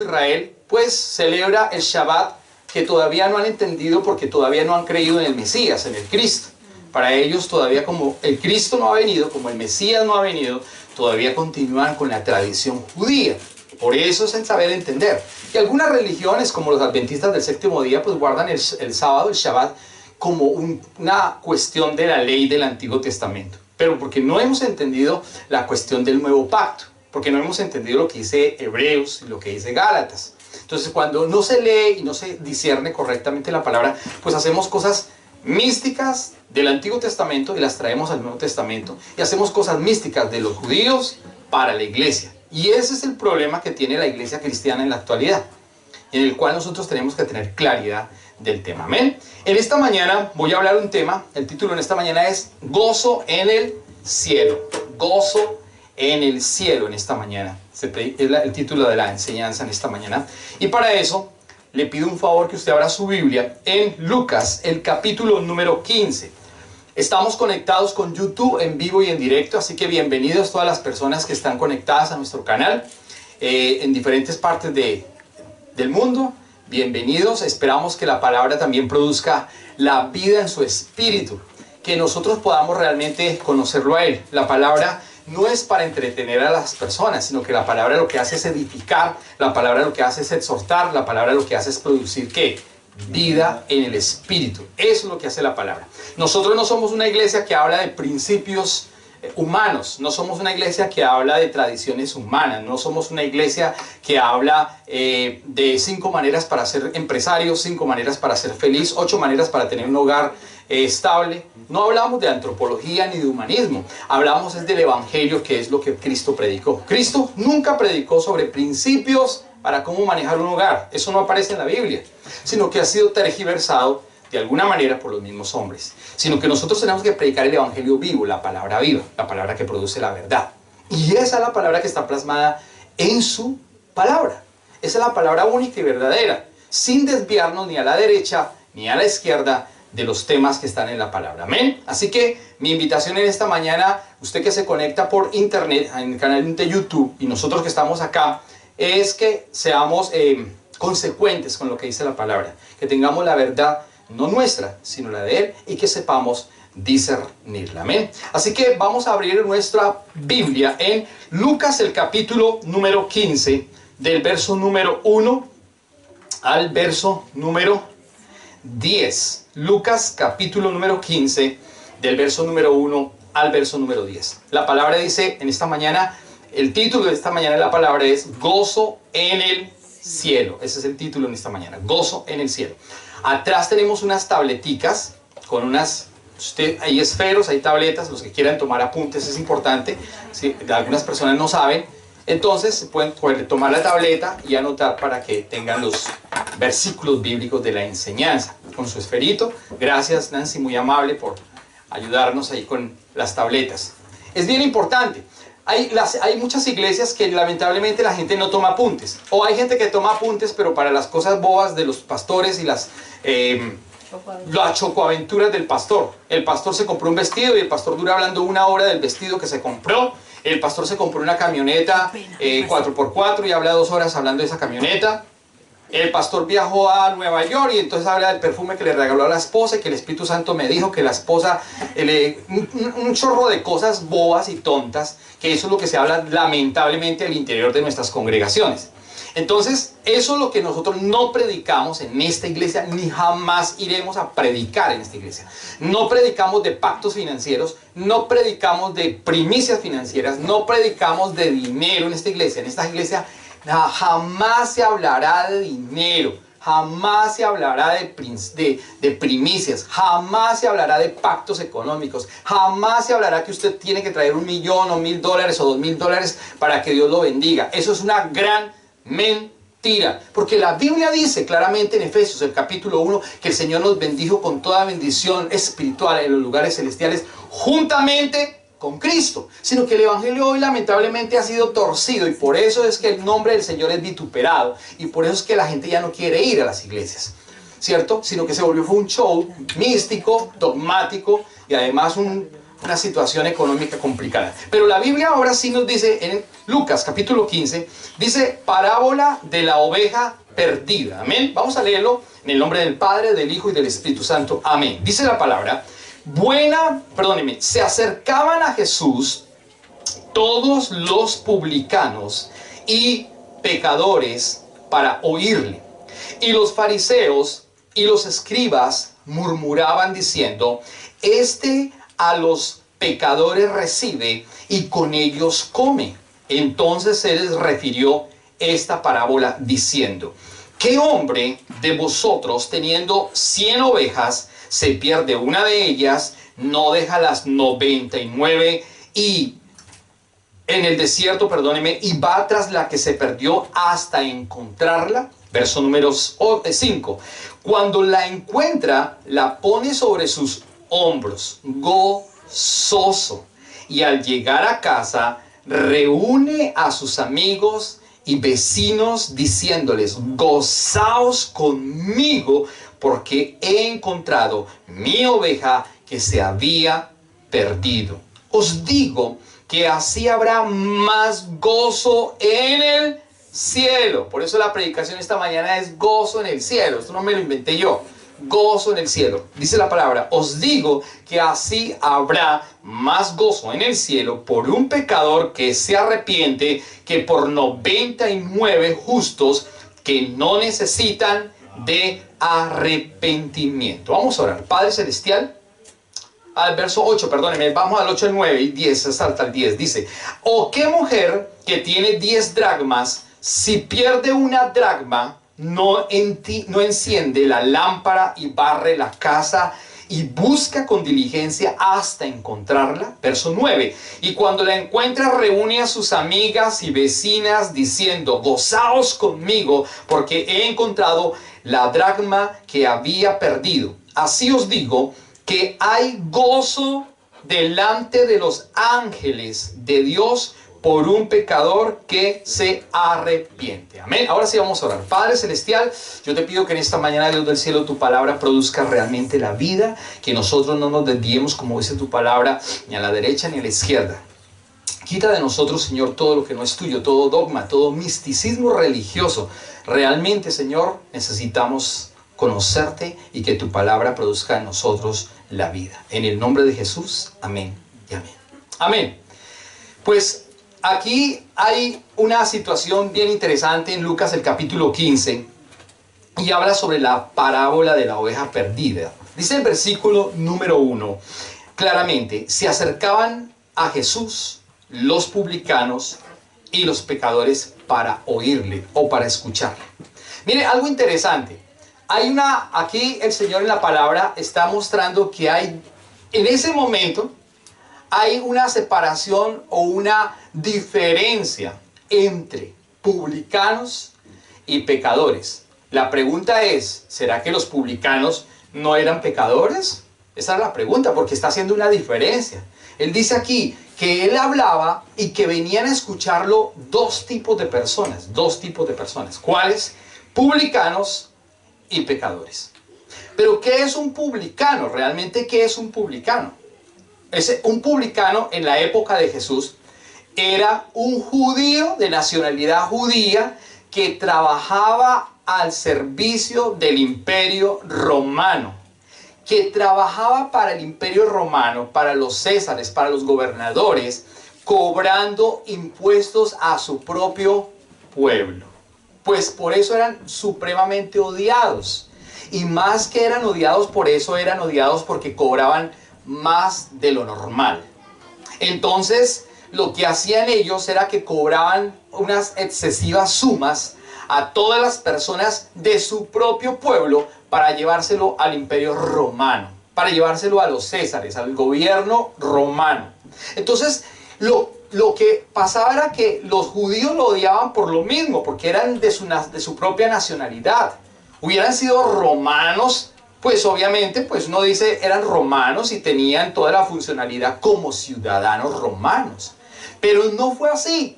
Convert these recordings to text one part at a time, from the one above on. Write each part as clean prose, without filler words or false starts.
Israel pues celebra el Shabbat, que todavía no han entendido porque todavía no han creído en el Mesías, en el Cristo. Para ellos todavía, como el Cristo no ha venido, como el Mesías no ha venido, todavía continúan con la tradición judía. Por eso es el saber entender. Y algunas religiones, como los adventistas del séptimo día, pues guardan el sábado, el Shabbat, como una cuestión de la ley del Antiguo Testamento. Pero porque no hemos entendido la cuestión del nuevo pacto, porque no hemos entendido lo que dice Hebreos y lo que dice Gálatas. Entonces, cuando no se lee y no se discierne correctamente la palabra, pues hacemos cosas místicas del Antiguo Testamento y las traemos al Nuevo Testamento. Y hacemos cosas místicas de los judíos para la iglesia. Y ese es el problema que tiene la iglesia cristiana en la actualidad, en el cual nosotros tenemos que tener claridad del tema. Amén. En esta mañana voy a hablar un tema. El título en esta mañana es Gozo en el cielo. Gozo en el cielo en esta mañana. Es el título de la enseñanza en esta mañana. Y para eso le pido un favor, que usted abra su Biblia en Lucas, el capítulo número 15. Estamos conectados con YouTube en vivo y en directo, así que bienvenidos todas las personas que están conectadas a nuestro canal en diferentes partes del mundo. Bienvenidos. Esperamos que la palabra también produzca la vida en su espíritu, que nosotros podamos realmente conocerlo a Él. La palabra no es para entretener a las personas, sino que la palabra lo que hace es edificar, la palabra lo que hace es exhortar, la palabra lo que hace es producir ¿qué? Vida en el espíritu. Eso es lo que hace la palabra. Nosotros no somos una iglesia que habla de principios humanos, no somos una iglesia que habla de tradiciones humanas, no somos una iglesia que habla de 5 maneras para ser empresario, 5 maneras para ser feliz, 8 maneras para tener un hogar estable. No hablamos de antropología ni de humanismo, hablamos es del evangelio, que es lo que Cristo predicó. Cristo nunca predicó sobre principios para cómo manejar un hogar, eso no aparece en la Biblia, sino que ha sido tergiversado de alguna manera por los mismos hombres, sino que nosotros tenemos que predicar el evangelio vivo, la palabra viva, la palabra que produce la verdad. Y esa es la palabra que está plasmada en su palabra. Esa es la palabra única y verdadera, sin desviarnos ni a la derecha ni a la izquierda de los temas que están en la palabra. Amén. Así que mi invitación en esta mañana, usted que se conecta por internet en el canal de YouTube y nosotros que estamos acá, es que seamos consecuentes con lo que dice la palabra, que tengamos la verdad no nuestra, sino la de Él, y que sepamos discernirla. Amén. Así que vamos a abrir nuestra Biblia en Lucas, el capítulo número 15, del verso número 1 al verso número 10. Lucas, capítulo número 15, del verso número 1 al verso número 10. La palabra dice en esta mañana, el título de esta mañana de la palabra es Gozo en el cielo. Ese es el título en esta mañana, Gozo en el cielo. Atrás tenemos unas tableticas con unas, hay esferos, hay tabletas, los que quieran tomar apuntes es importante, si algunas personas no saben, entonces pueden tomar la tableta y anotar para que tengan los versículos bíblicos de la enseñanza con su esferito. Gracias, Nancy, muy amable por ayudarnos ahí con las tabletas. Es bien importante. Hay muchas iglesias que lamentablemente la gente no toma apuntes. O hay gente que toma apuntes, pero para las cosas bobas de los pastores y las chocoaventuras del pastor. El pastor se compró un vestido y el pastor dura hablando 1 hora del vestido que se compró. El pastor se compró una camioneta 4x4 y habla 2 horas hablando de esa camioneta. El pastor viajó a Nueva York y entonces habla del perfume que le regaló a la esposa y que el Espíritu Santo me dijo que la esposa, un chorro de cosas bobas y tontas, que eso es lo que se habla lamentablemente al interior de nuestras congregaciones. Entonces, eso es lo que nosotros no predicamos en esta iglesia, ni jamás iremos a predicar en esta iglesia. No predicamos de pactos financieros, no predicamos de primicias financieras, no predicamos de dinero en esta iglesia. En esta iglesia jamás se hablará de dinero, jamás se hablará de primicias, jamás se hablará de pactos económicos, jamás se hablará que usted tiene que traer $1.000.000 o $1.000 o $2.000 para que Dios lo bendiga. Eso es una gran mentira, porque la Biblia dice claramente en Efesios, el capítulo 1, que el Señor nos bendijo con toda bendición espiritual en los lugares celestiales, juntamente con Cristo, sino que el evangelio hoy lamentablemente ha sido torcido y por eso es que el nombre del Señor es vituperado y por eso es que la gente ya no quiere ir a las iglesias, ¿cierto? Sino que se volvió un show místico, dogmático y además una situación económica complicada. Pero la Biblia ahora sí nos dice, en Lucas capítulo 15, dice parábola de la oveja perdida. Amén. Vamos a leerlo en el nombre del Padre, del Hijo y del Espíritu Santo. Amén. Dice la palabra, se acercaban a Jesús todos los publicanos y pecadores para oírle. Y los fariseos y los escribas murmuraban diciendo, este a los pecadores recibe y con ellos come. Entonces él les refirió esta parábola diciendo, ¿qué hombre de vosotros teniendo 100 ovejas se pierde una de ellas, no deja las 99 y en el desierto, y va tras la que se perdió hasta encontrarla? Verso número 5. Cuando la encuentra, la pone sobre sus hombros, gozoso. Y al llegar a casa, reúne a sus amigos y vecinos diciéndoles, gozaos conmigo, porque he encontrado mi oveja que se había perdido. Os digo que así habrá más gozo en el cielo. Por eso la predicación esta mañana es gozo en el cielo. Esto no me lo inventé yo. Gozo en el cielo. Dice la palabra, os digo que así habrá más gozo en el cielo por un pecador que se arrepiente que por 99 justos que no necesitan de arrepentimiento. Vamos a orar. Padre Celestial, al verso 8, vamos al 8, el 9 y 10, salta al 10, dice, ¿o qué mujer que tiene 10 dracmas, si pierde una dracma, no enciende la lámpara y barre la casa y busca con diligencia hasta encontrarla? Verso 9, y cuando la encuentra reúne a sus amigas y vecinas diciendo, gozaos conmigo porque he encontrado la dracma que había perdido. Así os digo que hay gozo delante de los ángeles de Dios por un pecador que se arrepiente. Amén. Ahora sí vamos a orar. Padre Celestial, yo te pido que en esta mañana, Dios del cielo, tu palabra produzca realmente la vida, que nosotros no nos desviemos, como dice tu palabra, ni a la derecha ni a la izquierda. Quita de nosotros, Señor, todo lo que no es tuyo, todo dogma, todo misticismo religioso. Realmente, Señor, necesitamos conocerte y que tu palabra produzca en nosotros la vida. En el nombre de Jesús, amén y amén. Amén. Pues aquí hay una situación bien interesante en Lucas el capítulo 15 y habla sobre la parábola de la oveja perdida. Dice el versículo número 1, claramente, se acercaban a Jesús los publicanos y los pecadores para oírle o para escucharle. Mire, algo interesante. Aquí el Señor en la palabra está mostrando que en ese momento, hay una separación o una diferencia entre publicanos y pecadores. La pregunta es, ¿será que los publicanos no eran pecadores? Esa es la pregunta, porque está haciendo una diferencia. Él dice aquí que él hablaba y que venían a escucharlo dos tipos de personas. ¿Cuáles? Publicanos y pecadores. Pero ¿qué es un publicano? ¿Realmente qué es un publicano? Un publicano en la época de Jesús era un judío de nacionalidad judía que trabajaba al servicio del Imperio Romano, que trabajaba para el Imperio Romano, para los césares, para los gobernadores, cobrando impuestos a su propio pueblo. Pues por eso eran supremamente odiados. Y más que eran odiados por eso, eran odiados porque cobraban más de lo normal. Entonces, lo que hacían ellos era que cobraban unas excesivas sumas a todas las personas de su propio pueblo para llevárselo al Imperio Romano, para llevárselo a los césares, al gobierno romano. Entonces, lo que pasaba era que los judíos lo odiaban por lo mismo, porque eran de su propia nacionalidad. Hubieran sido romanos, pues obviamente, pues uno dice, eran romanos y tenían toda la funcionalidad como ciudadanos romanos. Pero no fue así,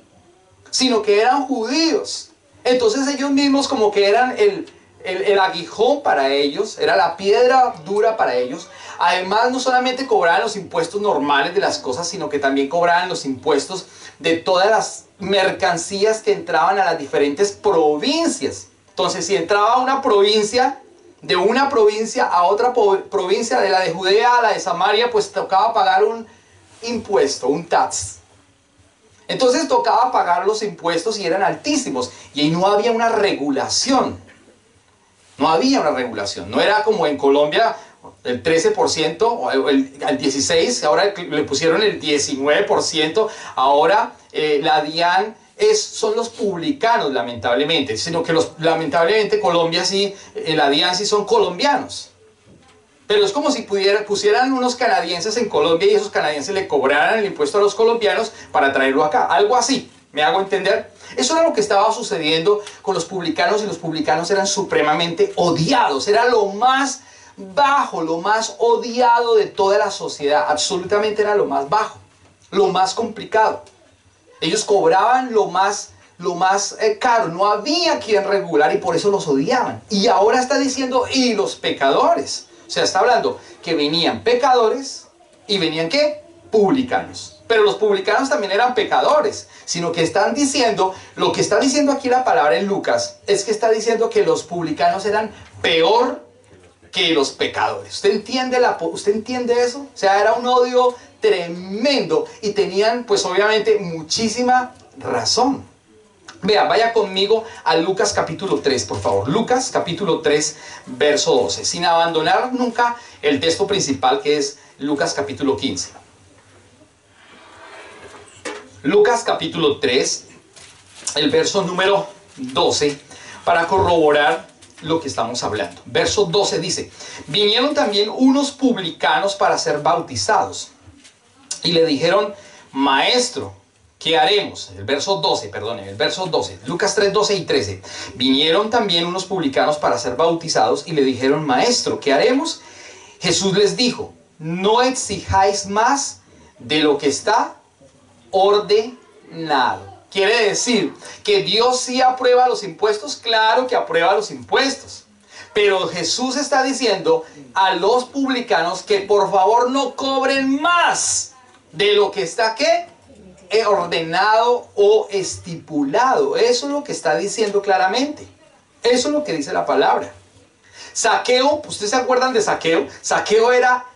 sino que eran judíos. Entonces ellos mismos como que eran el aguijón para ellos, era la piedra dura para ellos. Además, no solamente cobraban los impuestos normales de las cosas, sino que también cobraban los impuestos de todas las mercancías que entraban a las diferentes provincias. Entonces, si entraba a una provincia, de una provincia a otra provincia, de la de Judea a la de Samaria, pues tocaba pagar un impuesto, un tax. Entonces tocaba pagar los impuestos y eran altísimos. Y ahí no había una regulación. No había una regulación. No era como en Colombia el 13% o el 16%, ahora le pusieron el 19%. Ahora la DIAN son los publicanos, lamentablemente. Sino que lamentablemente Colombia sí, la DIAN sí son colombianos. Pero es como si pusieran unos canadienses en Colombia y esos canadienses le cobraran el impuesto a los colombianos para traerlo acá. Algo así, ¿me hago entender? Eso era lo que estaba sucediendo con los publicanos, y los publicanos eran supremamente odiados. Era lo más bajo, lo más odiado de toda la sociedad. Absolutamente era lo más bajo, lo más complicado. Ellos cobraban lo más caro. No había quien regular y por eso los odiaban. Y ahora está diciendo, y los pecadores. O sea, está hablando que venían pecadores y venían ¿qué? Publicanos. Pero los publicanos también eran pecadores, sino que están diciendo, lo que está diciendo aquí la palabra en Lucas, es que está diciendo que los publicanos eran peor que los pecadores. ¿Usted entiende eso? O sea, era un odio tremendo y tenían pues obviamente muchísima razón. Vea, vaya conmigo a Lucas capítulo 3, por favor. Lucas capítulo 3, verso 12. Sin abandonar nunca el texto principal, que es Lucas capítulo 15. Lucas capítulo 3, el verso número 12, para corroborar lo que estamos hablando. Verso 12 dice: vinieron también unos publicanos para ser bautizados y le dijeron: maestro, ¿qué haremos? El verso 12, Lucas 3, 12 y 13. Vinieron también unos publicanos para ser bautizados y le dijeron: maestro, ¿qué haremos? Jesús les dijo: no exijáis más de lo que está ordenado. Quiere decir que Dios sí aprueba los impuestos. Claro que aprueba los impuestos. Pero Jesús está diciendo a los publicanos que por favor no cobren más de lo que está ¿qué? Ordenado o estipulado. Eso es lo que está diciendo claramente. Eso es lo que dice la palabra. Zaqueo, ¿ustedes se acuerdan de Zaqueo? Zaqueo era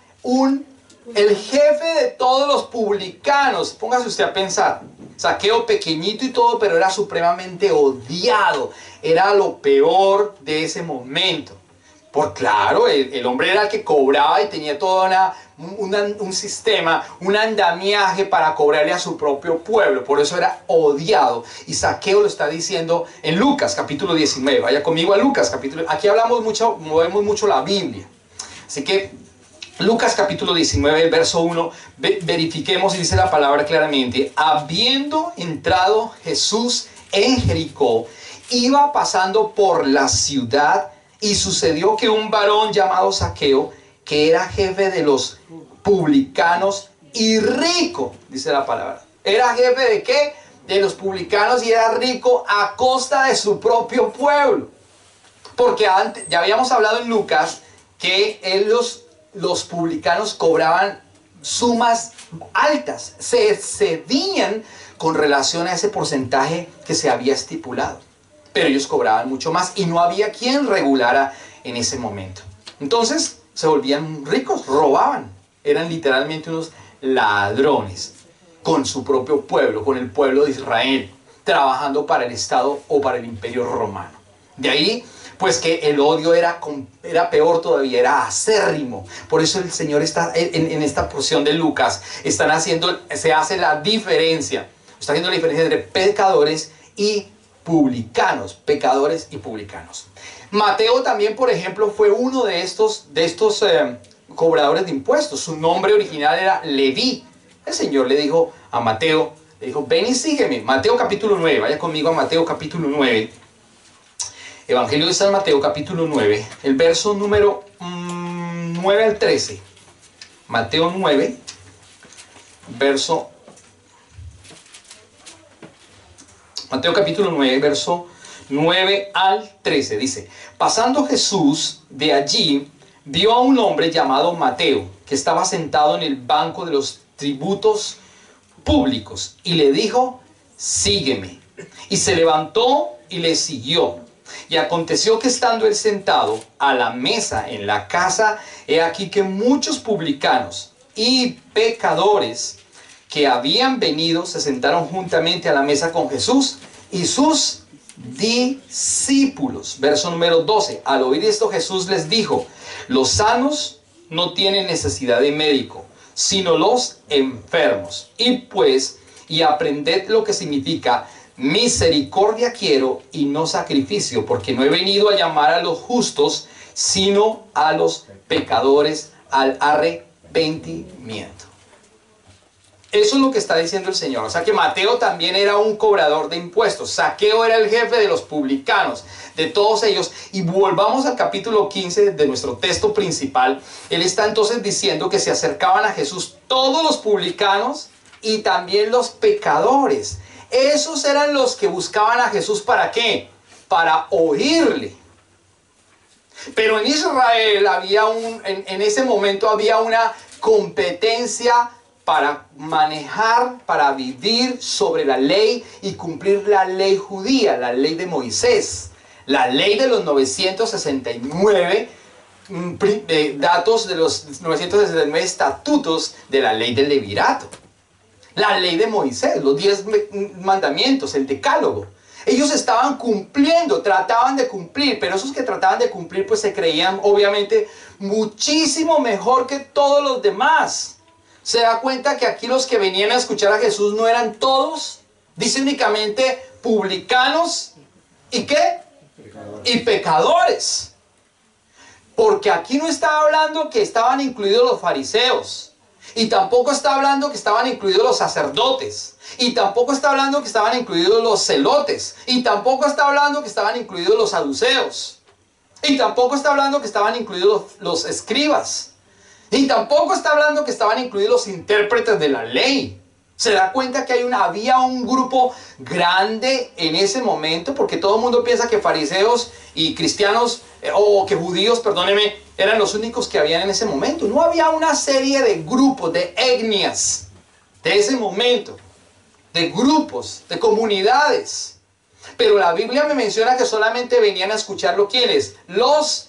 el jefe de todos los publicanos. Póngase usted a pensar. Zaqueo pequeñito y todo, pero era supremamente odiado. Era lo peor de ese momento. Por claro, el hombre era el que cobraba y tenía todo un sistema, un andamiaje para cobrarle a su propio pueblo. Por eso era odiado. Y Zaqueo lo está diciendo en Lucas capítulo 19. Vaya conmigo a Lucas capítulo. Aquí movemos mucho la Biblia. Así que Lucas capítulo 19, el verso 1, verifiquemos y dice la palabra claramente: habiendo entrado Jesús en Jericó, iba pasando por la ciudad, y sucedió que un varón llamado Zaqueo, que era jefe de los publicanos y rico, dice la palabra. ¿Era jefe de qué? De los publicanos, y era rico a costa de su propio pueblo. Porque antes, ya habíamos hablado en Lucas, que los publicanos cobraban sumas altas, se excedían con relación a ese porcentaje que se había estipulado. Pero ellos cobraban mucho más y no había quien regulara en ese momento. Entonces se volvían ricos, robaban. Eran literalmente unos ladrones con su propio pueblo, con el pueblo de Israel, trabajando para el Estado o para el Imperio Romano. De ahí pues que el odio era peor todavía, era acérrimo. Por eso el Señor está en esta porción de Lucas, se hace la diferencia. Está haciendo la diferencia entre pecadores y publicanos. Pecadores y publicanos. Mateo también, por ejemplo, fue uno de estos cobradores de impuestos. Su nombre original era Leví. El Señor le dijo a Mateo, le dijo: ven y sígueme. Mateo capítulo 9, vaya conmigo a Mateo capítulo 9. Evangelio de San Mateo capítulo 9, el verso número 9 al 13. Mateo 9, Mateo capítulo 9, verso 9 al 13. Dice: pasando Jesús de allí, vio a un hombre llamado Mateo, que estaba sentado en el banco de los tributos públicos, y le dijo: sígueme. Y se levantó y le siguió. Y aconteció que estando él sentado a la mesa en la casa, he aquí que muchos publicanos y pecadores que habían venido se sentaron juntamente a la mesa con Jesús y sus discípulos. Verso número 12. Al oír esto, Jesús les dijo: los sanos no tienen necesidad de médico, sino los enfermos. Y aprended lo que significa: misericordia quiero y no sacrificio, porque no he venido a llamar a los justos, sino a los pecadores al arrepentimiento. Eso es lo que está diciendo el Señor. O sea que Mateo también era un cobrador de impuestos. Zaqueo era el jefe de los publicanos, de todos ellos. Y volvamos al capítulo 15 de nuestro texto principal. Él está entonces diciendo que se acercaban a Jesús todos los publicanos y también los pecadores. Esos eran los que buscaban a Jesús. ¿Para qué? Para oírle. Pero en Israel en ese momento había una competencia para manejar, para vivir sobre la ley y cumplir la ley judía, la ley de Moisés, la ley de los 969 datos de los 969 estatutos de la ley del levirato, la ley de Moisés, los 10 mandamientos, el decálogo. Ellos estaban cumpliendo, trataban de cumplir, pero esos que trataban de cumplir pues se creían obviamente muchísimo mejor que todos los demás. Se da cuenta que aquí los que venían a escuchar a Jesús no eran todos, dice únicamente publicanos y ¿qué? Y pecadores. Porque aquí no está hablando que estaban incluidos los fariseos. Y tampoco está hablando que estaban incluidos los sacerdotes. Y tampoco está hablando que estaban incluidos los celotes. Y tampoco está hablando que estaban incluidos los saduceos. Y tampoco está hablando que estaban incluidos los escribas. Y tampoco está hablando que estaban incluidos los intérpretes de la ley. Se da cuenta que había un grupo grande en ese momento, porque todo el mundo piensa que fariseos y cristianos, o que judíos, perdóneme, eran los únicos que habían en ese momento. No había una serie de grupos, de etnias, de ese momento, de grupos, de comunidades. Pero la Biblia me menciona que solamente venían a escucharlo, ¿quiénes? Los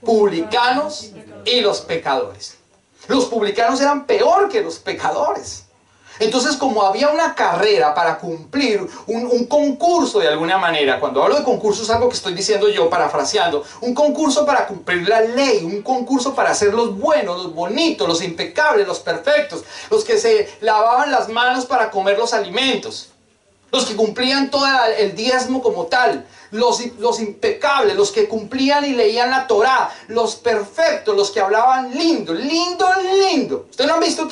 publicanos y los pecadores. Los publicanos eran peor que los pecadores. Entonces, como había una carrera para cumplir, un concurso de alguna manera, cuando hablo de concurso es algo que estoy diciendo yo, parafraseando, un concurso para cumplir la ley, un concurso para ser los buenos, los bonitos, los impecables, los perfectos, los que se lavaban las manos para comer los alimentos, los que cumplían todo el diezmo como tal, los impecables, los que cumplían y leían la Torá, los perfectos, los que hablaban lindo, lindo, lindo. ¿Ustedes no han visto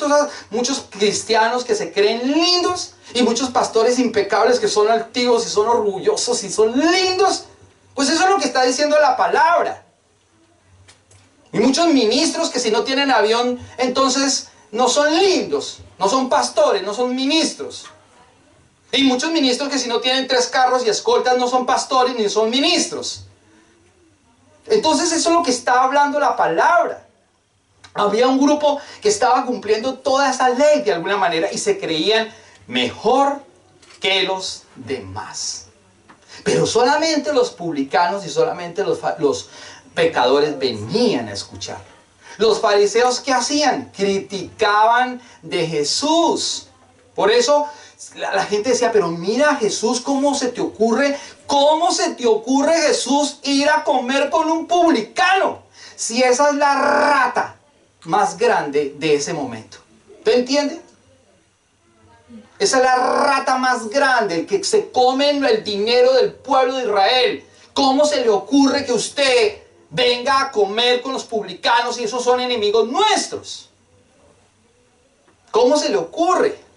muchos cristianos que se creen lindos y muchos pastores impecables que son altivos y son orgullosos y son lindos? Pues eso es lo que está diciendo la palabra. Y muchos ministros que si no tienen avión, entonces no son lindos, no son pastores, no son ministros. Y muchos ministros que si no tienen 3 carros y escoltas no son pastores ni son ministros. Entonces eso es lo que está hablando la palabra. Había un grupo que estaba cumpliendo toda esa ley de alguna manera y se creían mejor que los demás. Pero solamente los publicanos y solamente los pecadores venían a escuchar. Los fariseos, ¿qué hacían? Criticaban de Jesús. Por eso la gente decía, pero mira Jesús, ¿cómo se te ocurre Jesús ir a comer con un publicano? Si esa es la rata más grande de ese momento. ¿Te entiendes? Esa es la rata más grande, el que se come el dinero del pueblo de Israel. ¿Cómo se le ocurre que usted venga a comer con los publicanos y esos son enemigos nuestros? ¿Cómo se le ocurre?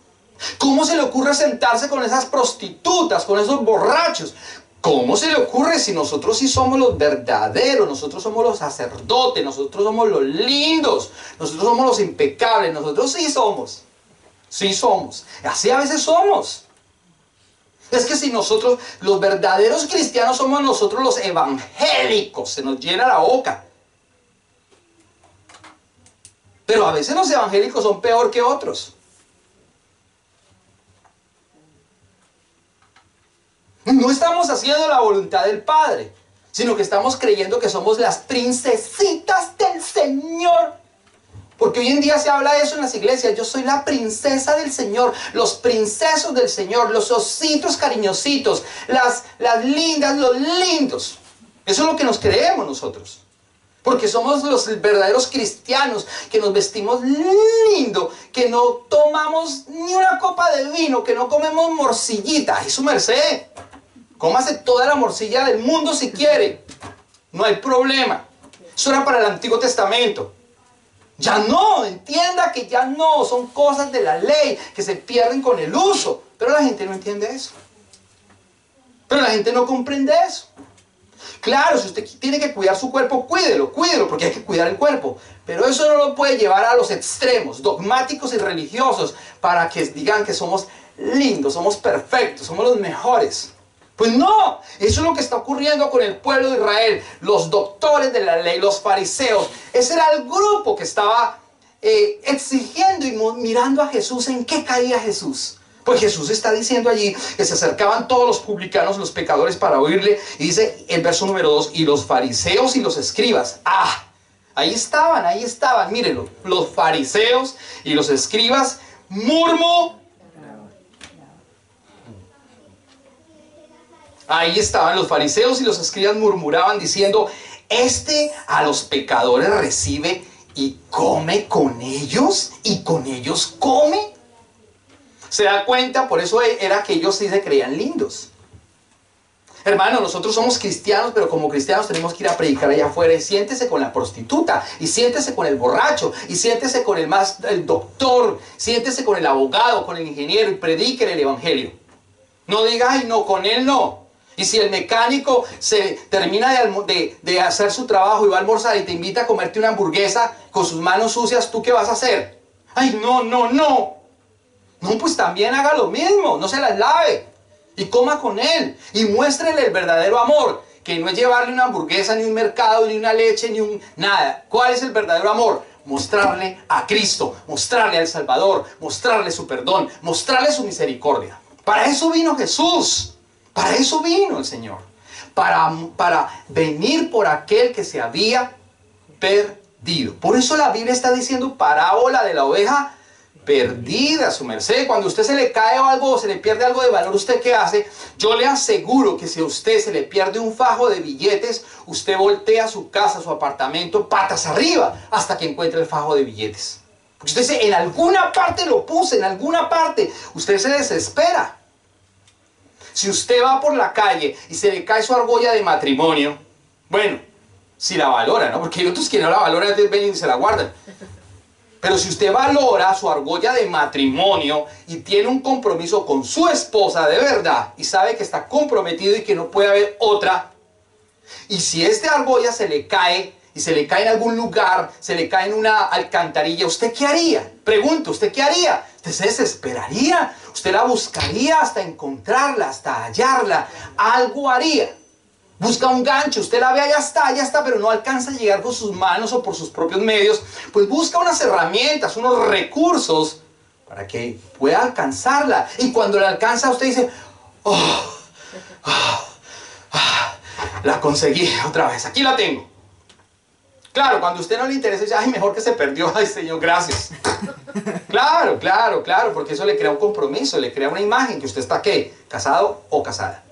¿Cómo se le ocurre sentarse con esas prostitutas, con esos borrachos? ¿Cómo se le ocurre si nosotros sí somos los verdaderos? Nosotros somos los sacerdotes, nosotros somos los lindos, nosotros somos los impecables, nosotros sí somos. Sí somos. Así a veces somos. Es que si nosotros, los verdaderos cristianos, somos nosotros los evangélicos, se nos llena la boca. Pero a veces los evangélicos son peor que otros. No estamos haciendo la voluntad del Padre, sino que estamos creyendo que somos las princesitas del Señor. Porque hoy en día se habla de eso en las iglesias. Yo soy la princesa del Señor, los princesos del Señor, los ositos cariñositos, las lindas, los lindos. Eso es lo que nos creemos nosotros. Porque somos los verdaderos cristianos, que nos vestimos lindo, que no tomamos ni una copa de vino, que no comemos morcillita. ¡Ay, su merced! Cómase toda la morcilla del mundo si quiere. No hay problema. Eso era para el Antiguo Testamento. Ya no, entienda que ya no. Son cosas de la ley que se pierden con el uso. Pero la gente no entiende eso. Pero la gente no comprende eso. Claro, si usted tiene que cuidar su cuerpo, cuídelo, porque hay que cuidar el cuerpo. Pero eso no lo puede llevar a los extremos, dogmáticos y religiosos, para que digan que somos lindos, somos perfectos, somos los mejores. Pues no, eso es lo que está ocurriendo con el pueblo de Israel. Los doctores de la ley, los fariseos, ese era el grupo que estaba exigiendo y mirando a Jesús en qué caía Jesús. Pues Jesús está diciendo allí que se acercaban todos los publicanos, los pecadores, para oírle. Y dice el verso número 2, y los fariseos y los escribas. ¡Ah! Ahí estaban, mírenlo. Los fariseos y los escribas Ahí estaban los fariseos y los escribas, murmuraban diciendo: este a los pecadores recibe y come con ellos, y con ellos come. ¿Se da cuenta? Por eso era que ellos sí se creían lindos. Hermano, nosotros somos cristianos, pero como cristianos tenemos que ir a predicar allá afuera. Y siéntese con la prostituta, y siéntese con el borracho, y siéntese con el doctor, siéntese con el abogado, con el ingeniero, y prediquen el evangelio. No diga: ay, no, con él no. Y si el mecánico se termina de hacer su trabajo y va a almorzar y te invita a comerte una hamburguesa con sus manos sucias, ¿tú qué vas a hacer? Ay, no. No, pues también haga lo mismo, no se las lave y coma con él y muéstrele el verdadero amor, que no es llevarle una hamburguesa, ni un mercado, ni una leche, ni nada. ¿Cuál es el verdadero amor? Mostrarle a Cristo, mostrarle al Salvador, mostrarle su perdón, mostrarle su misericordia. Para eso vino Jesús, para eso vino el Señor, para venir por aquel que se había perdido. Por eso la Biblia está diciendo parábola de la oveja perdida, su merced. Cuando a usted se le cae algo o se le pierde algo de valor, ¿usted qué hace? Yo le aseguro que si a usted se le pierde un fajo de billetes, usted voltea su casa, su apartamento, patas arriba, hasta que encuentre el fajo de billetes. Porque usted dice: en alguna parte lo puse, en alguna parte. Usted se desespera. Si usted va por la calle y se le cae su argolla de matrimonio, bueno, si la valora, ¿no? Porque hay otros que no la valoran, entonces ven y se la guardan. Pero si usted valora su argolla de matrimonio y tiene un compromiso con su esposa de verdad y sabe que está comprometido y que no puede haber otra, y si esta argolla se le cae y se le cae en algún lugar, se le cae en una alcantarilla, ¿usted qué haría? Pregunto, ¿usted qué haría? Usted se desesperaría, usted la buscaría hasta encontrarla, hasta hallarla, algo haría. Busca un gancho, usted la ve, allá está, pero no alcanza a llegar con sus manos o por sus propios medios. Pues busca unas herramientas, unos recursos para que pueda alcanzarla. Y cuando la alcanza, usted dice: la conseguí otra vez, aquí la tengo. Claro, cuando a usted no le interesa, dice: ay, mejor que se perdió, ay, Señor, gracias. Claro, porque eso le crea un compromiso, le crea una imagen que usted está, ¿qué? ¿Casado o casada?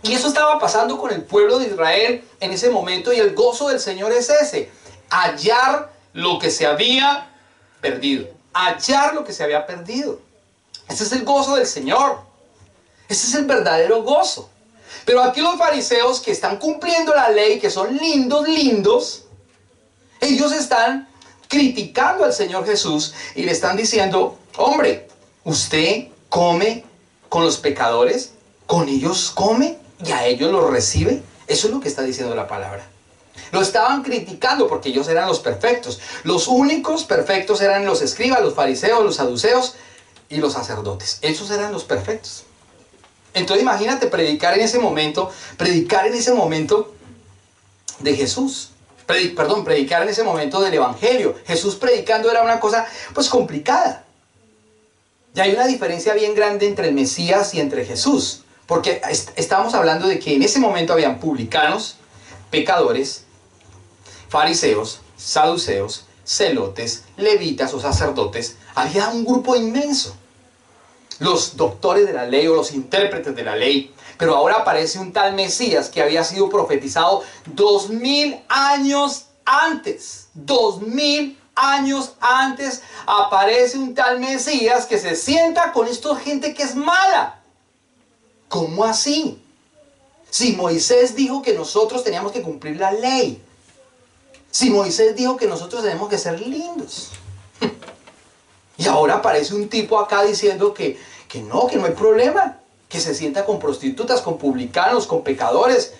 Y eso estaba pasando con el pueblo de Israel en ese momento, y el gozo del Señor es ese: hallar lo que se había perdido. Hallar lo que se había perdido. Ese es el gozo del Señor. Ese es el verdadero gozo. Pero aquí los fariseos, que están cumpliendo la ley, que son lindos, ellos están criticando al Señor Jesús y le están diciendo: hombre, usted come con los pecadores, con ellos come y a ellos los recibe. Eso es lo que está diciendo la palabra. Lo estaban criticando porque ellos eran los perfectos. Los únicos perfectos eran los escribas, los fariseos, los saduceos y los sacerdotes. Esos eran los perfectos. Entonces imagínate predicar en ese momento de Jesús. Predicar en ese momento del Evangelio. Jesús predicando era una cosa pues complicada. Y hay una diferencia bien grande entre el Mesías y entre Jesús. Porque estamos hablando de que en ese momento habían publicanos, pecadores, fariseos, saduceos, celotes, levitas o sacerdotes. Había un grupo inmenso. Los doctores de la ley o los intérpretes de la ley. Pero ahora aparece un tal Mesías que había sido profetizado 2000 años antes. 2000 años antes aparece un tal Mesías que se sienta con esta gente que es mala. ¿Cómo así? Si Moisés dijo que nosotros teníamos que cumplir la ley. Si Moisés dijo que nosotros tenemos que ser lindos. Y ahora aparece un tipo acá diciendo que no hay problema. Que se sienta con prostitutas, con publicanos, con pecadores.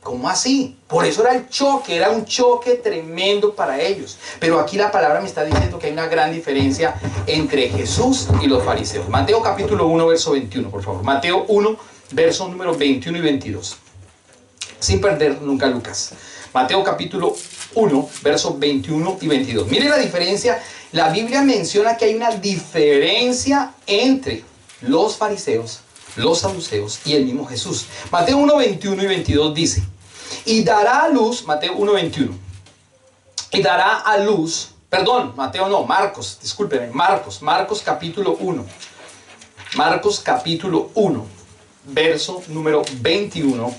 ¿Cómo así? Por eso era un choque tremendo para ellos. Pero aquí la palabra me está diciendo que hay una gran diferencia entre Jesús y los fariseos. Mateo capítulo 1, verso 21, por favor. Mateo 1, versos números 21 y 22. Sin perder nunca Lucas. Mateo capítulo 1, versos 21 y 22. Mire la diferencia. La Biblia menciona que hay una diferencia entre los fariseos, los saduceos y el mismo Jesús. Mateo 1, 21 y 22 dice: y dará a luz, Mateo 1, 21, y dará a luz, perdón, Mateo no, Marcos, discúlpeme, Marcos capítulo 1, Marcos capítulo 1, verso número 21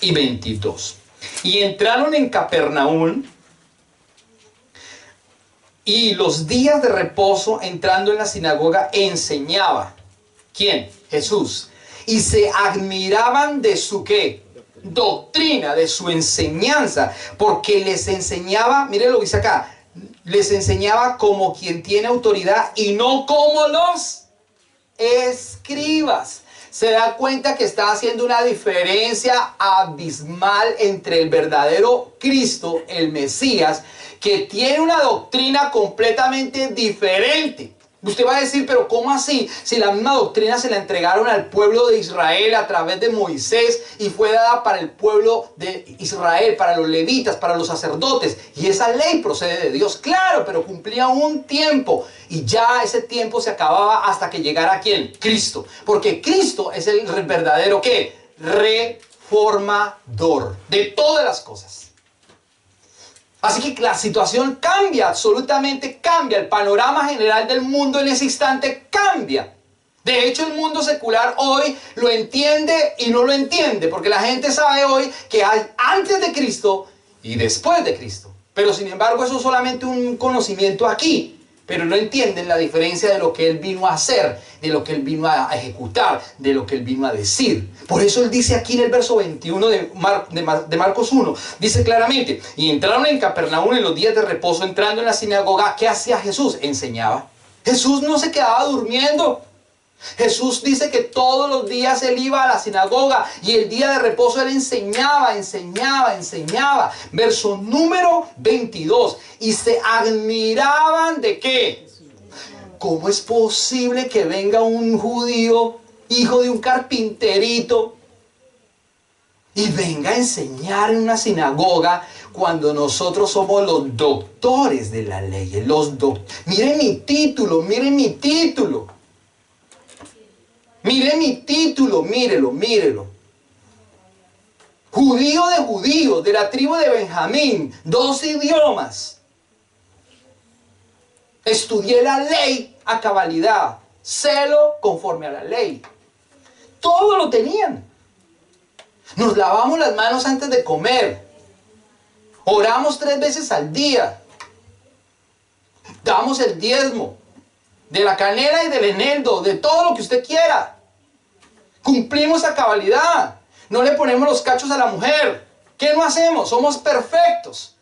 y 22. Y entraron en Capernaum, y los días de reposo, entrando en la sinagoga, enseñaba. ¿Quién? Jesús. Y se admiraban de su ¿qué? Doctrina, de su enseñanza, porque les enseñaba, mire lo que dice acá, les enseñaba como quien tiene autoridad y no como los escribas. Se da cuenta que está haciendo una diferencia abismal entre el verdadero Cristo, el Mesías, que tiene una doctrina completamente diferente. Usted va a decir, pero ¿cómo así? Si la misma doctrina se la entregaron al pueblo de Israel a través de Moisés y fue dada para el pueblo de Israel, para los levitas, para los sacerdotes. Y esa ley procede de Dios, claro, pero cumplía un tiempo. Y ya ese tiempo se acababa hasta que llegara ¿quién? Cristo. Porque Cristo es el verdadero ¿qué? Reformador de todas las cosas. Así que la situación cambia, absolutamente cambia. El panorama general del mundo en ese instante cambia. De hecho, el mundo secular hoy lo entiende y no lo entiende. Porque la gente sabe hoy que hay antes de Cristo y después de Cristo. Pero sin embargo, eso es solamente un conocimiento aquí. Pero no entienden la diferencia de lo que Él vino a hacer, de lo que Él vino a ejecutar, de lo que Él vino a decir. Por eso Él dice aquí en el verso 21 de Marcos 1, dice claramente: y entraron en Capernaum en los días de reposo, entrando en la sinagoga. ¿Qué hacía Jesús? Enseñaba. Jesús no se quedaba durmiendo. Jesús dice que todos los días Él iba a la sinagoga y el día de reposo Él enseñaba. Verso número 22. Y se admiraban ¿de qué? ¿Cómo es posible que venga un judío, hijo de un carpinterito, y venga a enseñar en una sinagoga cuando nosotros somos los doctores de la ley? Miren mi título, miren mi título. Mire mi título, mírelo. Judío de judíos, de la tribu de Benjamín, 2 idiomas. Estudié la ley a cabalidad, celo conforme a la ley. Todo lo tenían. Nos lavamos las manos antes de comer. Oramos 3 veces al día. Damos el diezmo de la canela y del eneldo, de todo lo que usted quiera. Cumplimos a cabalidad. No le ponemos los cachos a la mujer. ¿Qué no hacemos? Somos perfectos.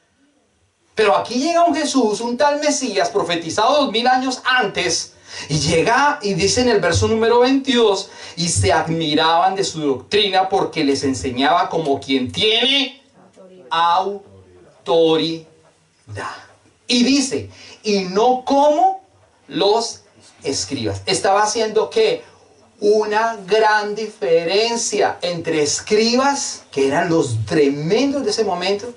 Pero aquí llega un Jesús, un tal Mesías, profetizado 2000 años antes, y llega y dice en el verso número 22, y se admiraban de su doctrina porque les enseñaba como quien tiene autoridad. Y dice, y no como los escribas. Estaba haciendo ¿qué? Una gran diferencia entre escribas, que eran los tremendos de ese momento,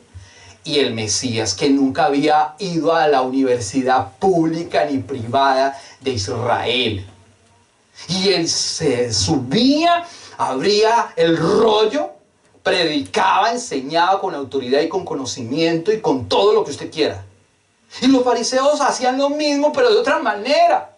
y el Mesías, que nunca había ido a la universidad pública ni privada de Israel. Y él se subía, abría el rollo, predicaba, enseñaba con autoridad y con conocimiento y con todo lo que usted quiera. Y los fariseos hacían lo mismo, pero de otra manera.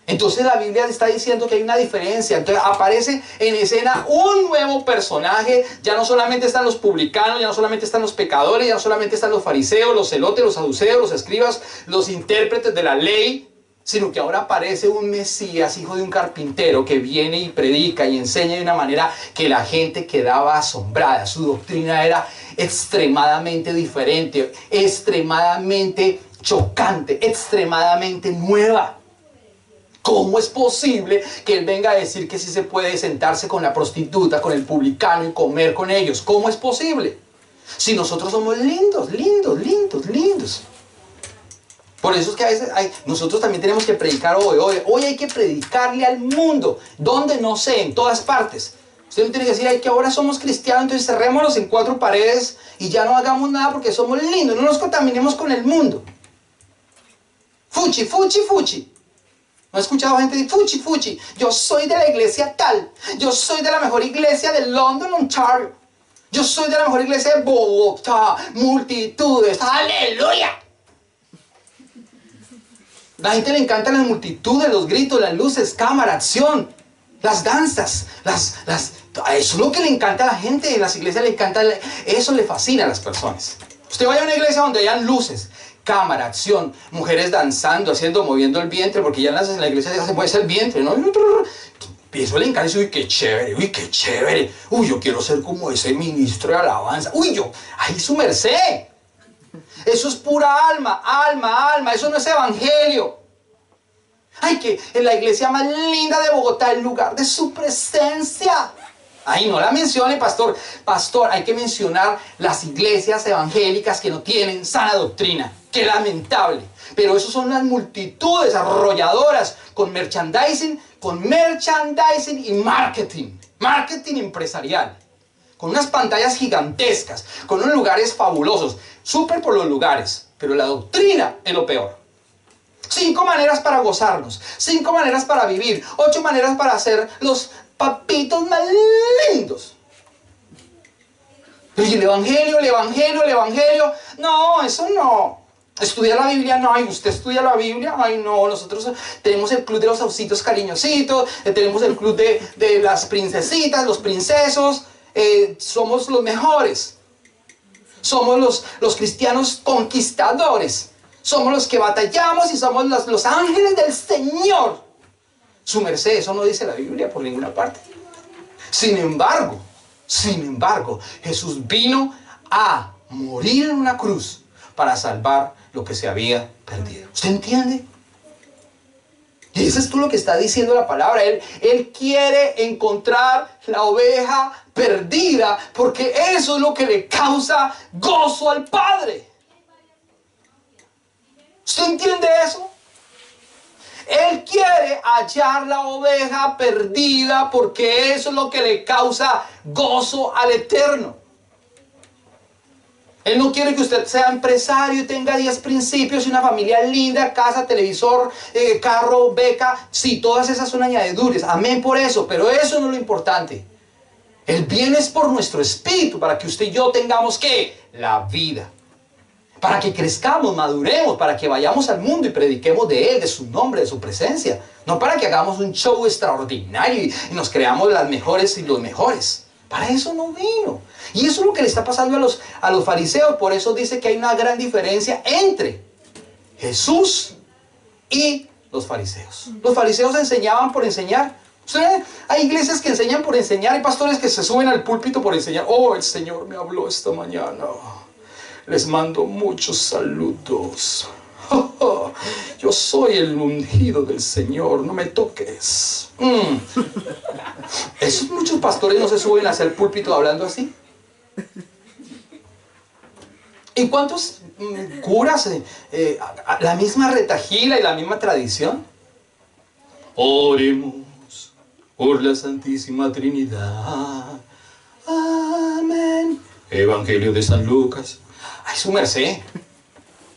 Entonces la Biblia está diciendo que hay una diferencia. Entonces aparece en escena un nuevo personaje. Ya no solamente están los publicanos, ya no solamente están los pecadores, ya no solamente están los fariseos, los celotes, los saduceos, los escribas, los intérpretes de la ley, sino que ahora aparece un Mesías, hijo de un carpintero, que viene y predica y enseña de una manera que la gente quedaba asombrada. Su doctrina era extremadamente diferente, extremadamente chocante, extremadamente nueva. ¿Cómo es posible que él venga a decir que sí se puede sentarse con la prostituta, con el publicano y comer con ellos? ¿Cómo es posible? Si nosotros somos lindos, lindos, lindos, lindos. Por eso es que a veces nosotros también tenemos que predicar hoy hay que predicarle al mundo. ¿Dónde? No sé, en todas partes. Usted no tiene que decir, ay, que ahora somos cristianos, entonces cerrémonos en 4 paredes y ya no hagamos nada porque somos lindos. No nos contaminemos con el mundo. Fuchi, fuchi, fuchi. ¿No he escuchado gente decir, fuchi, fuchi? Yo soy de la iglesia tal. Yo soy de la mejor iglesia de London, Ontario. Yo soy de la mejor iglesia de Bogotá. Multitudes. ¡Aleluya! La gente le encantan las multitudes, los gritos, las luces, cámara, acción, las danzas, eso es lo que le encanta a la gente. En las iglesias le encanta, eso le fascina a las personas. Usted vaya a una iglesia donde hayan luces, cámara, acción, mujeres danzando, moviendo el vientre, porque ya en la iglesia ya se mueve el vientre, ¿no? Y eso le encanta, uy, qué chévere, uy, qué chévere, uy, yo quiero ser como ese ministro de alabanza, uy, ay, su merced. Eso es pura alma, alma, alma, eso no es evangelio. Ay, que en la iglesia más linda de Bogotá, el lugar de su presencia. Ay, no la mencione, pastor. Pastor, hay que mencionar las iglesias evangélicas que no tienen sana doctrina. Qué lamentable. Pero eso son las multitudes arrolladoras con merchandising y marketing. Marketing empresarial. Con unas pantallas gigantescas, con unos lugares fabulosos. Súper por los lugares, pero la doctrina es lo peor. 5 maneras para gozarnos, 5 maneras para vivir, 8 maneras para ser los papitos más lindos. Y el evangelio, no, eso no. Estudiar la Biblia, no, ay, usted estudia la Biblia, ay, no, nosotros tenemos el club de los ositos cariñositos, tenemos el club de las princesitas, los princesos, somos los mejores. Somos los cristianos conquistadores. Somos los que batallamos y somos los ángeles del Señor. Su merced, eso no dice la Biblia por ninguna parte. Sin embargo, Jesús vino a morir en una cruz para salvar lo que se había perdido. ¿Usted entiende? Y eso es todo lo que está diciendo la palabra. Él quiere encontrar la oveja perdida porque eso es lo que le causa gozo al Padre. ¿Usted entiende eso? Él quiere hallar la oveja perdida porque eso es lo que le causa gozo al Eterno. Él no quiere que usted sea empresario y tenga 10 principios y una familia linda, casa, televisor, carro, beca. Sí, todas esas son añadiduras. Amén por eso, pero eso no es lo importante. El bien es por nuestro espíritu, para que usted y yo tengamos ¿qué? La vida. Para que crezcamos, maduremos, para que vayamos al mundo y prediquemos de Él, de su nombre, de su presencia. No para que hagamos un show extraordinario y nos creamos las mejores y los mejores. Para eso no vino. Y eso es lo que le está pasando a los fariseos. Por eso dice que hay una gran diferencia entre Jesús y los fariseos. Los fariseos enseñaban por enseñar. Hay iglesias que enseñan por enseñar. Hay pastores que se suben al púlpito por enseñar. Oh, el Señor me habló esta mañana. Les mando muchos saludos. Yo soy el ungido del Señor, no me toques. Esos muchos pastores no se suben hacia el púlpito hablando así. ¿Y cuántos curas? La misma retahíla y la misma tradición. Oremos por la Santísima Trinidad. Amén. Evangelio de San Lucas. Ay, su merced.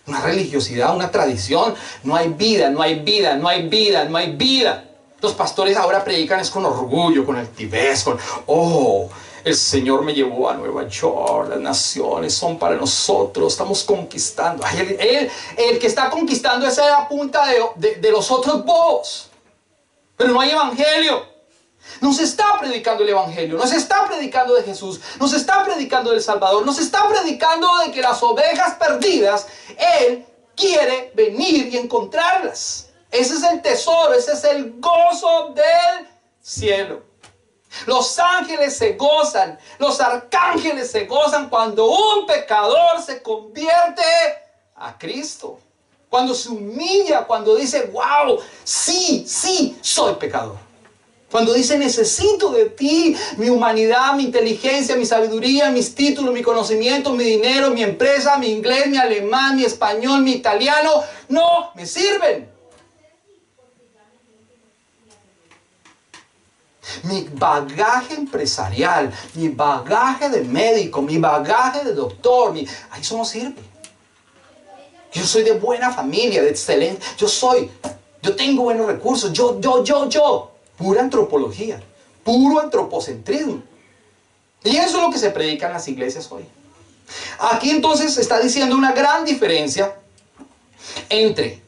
Una religiosidad, una tradición. No hay vida, no hay vida, no hay vida, no hay vida. Los pastores ahora predican es con orgullo, con altivez, con... Oh, el Señor me llevó a Nueva York, las naciones son para nosotros, estamos conquistando. Ay, el que está conquistando es la punta de los otros bobos. Pero no hay evangelio. No se está predicando el evangelio, no se está predicando de Jesús, no se está predicando del Salvador, no se está predicando de que las ovejas perdidas, Él quiere venir y encontrarlas. Ese es el tesoro, ese es el gozo del cielo. Los ángeles se gozan, los arcángeles se gozan cuando un pecador se convierte a Cristo. Cuando se humilla, cuando dice, wow, sí, soy pecador. Cuando dice, necesito de ti, mi humanidad, mi inteligencia, mi sabiduría, mis títulos, mi conocimiento, mi dinero, mi empresa, mi inglés, mi alemán, mi español, mi italiano, no me sirven. Mi bagaje empresarial, mi bagaje de médico, mi bagaje de doctor, eso no sirve. Yo soy de buena familia, de excelente. Yo tengo buenos recursos. Yo. Pura antropología, puro antropocentrismo. Y eso es lo que se predica en las iglesias hoy. Aquí entonces está diciendo una gran diferencia entre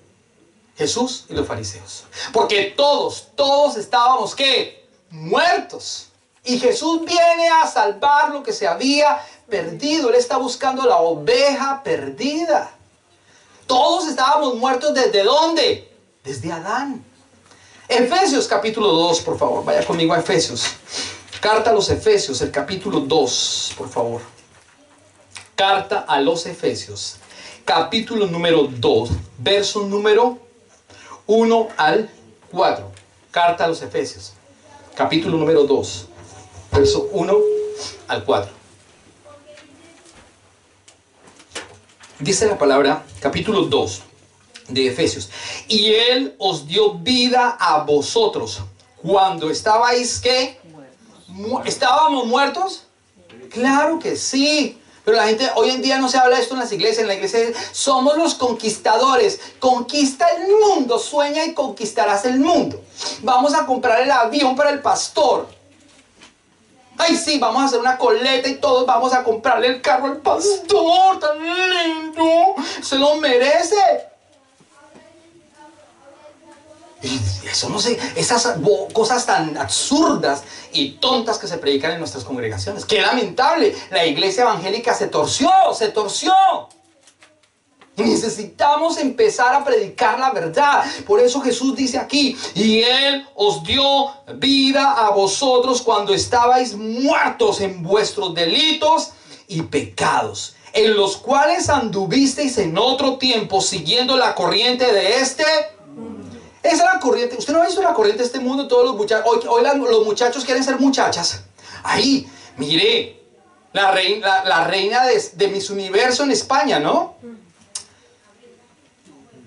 Jesús y los fariseos. Porque todos estábamos, ¿qué? Muertos. Y Jesús viene a salvar lo que se había perdido. Él está buscando la oveja perdida. Todos estábamos muertos, ¿desde dónde? Desde Adán. Efesios capítulo 2, por favor. Vaya conmigo a Efesios. Carta a los Efesios, el capítulo 2, por favor. Carta a los Efesios, capítulo número 2, verso número 1 al 4. Carta a los Efesios, capítulo número 2, verso 1 al 4. Dice la palabra, capítulo 2 de Efesios. Y Él os dio vida a vosotros cuando estabais, ¿qué? ¿Estábamos muertos? Claro que sí. Pero la gente, hoy en día no se habla de esto en las iglesias. En la iglesia somos los conquistadores. Conquista el mundo, sueña y conquistarás el mundo. Vamos a comprar el avión para el pastor. Ay, sí, vamos a hacer una coleta y todos vamos a comprarle el carro al pastor. Tan lindo. Se lo merece. Y eso no sé, esas cosas tan absurdas y tontas que se predican en nuestras congregaciones. ¡Qué lamentable! La iglesia evangélica se torció. Y necesitamos empezar a predicar la verdad. Por eso Jesús dice aquí, y Él os dio vida a vosotros cuando estabais muertos en vuestros delitos y pecados, en los cuales anduvisteis en otro tiempo siguiendo la corriente de este... Esa es la corriente. ¿Usted no ha visto la corriente de este mundo? Todos los muchachos, hoy los muchachos quieren ser muchachas. Ahí, mire, la reina de Miss Universo en España, ¿no?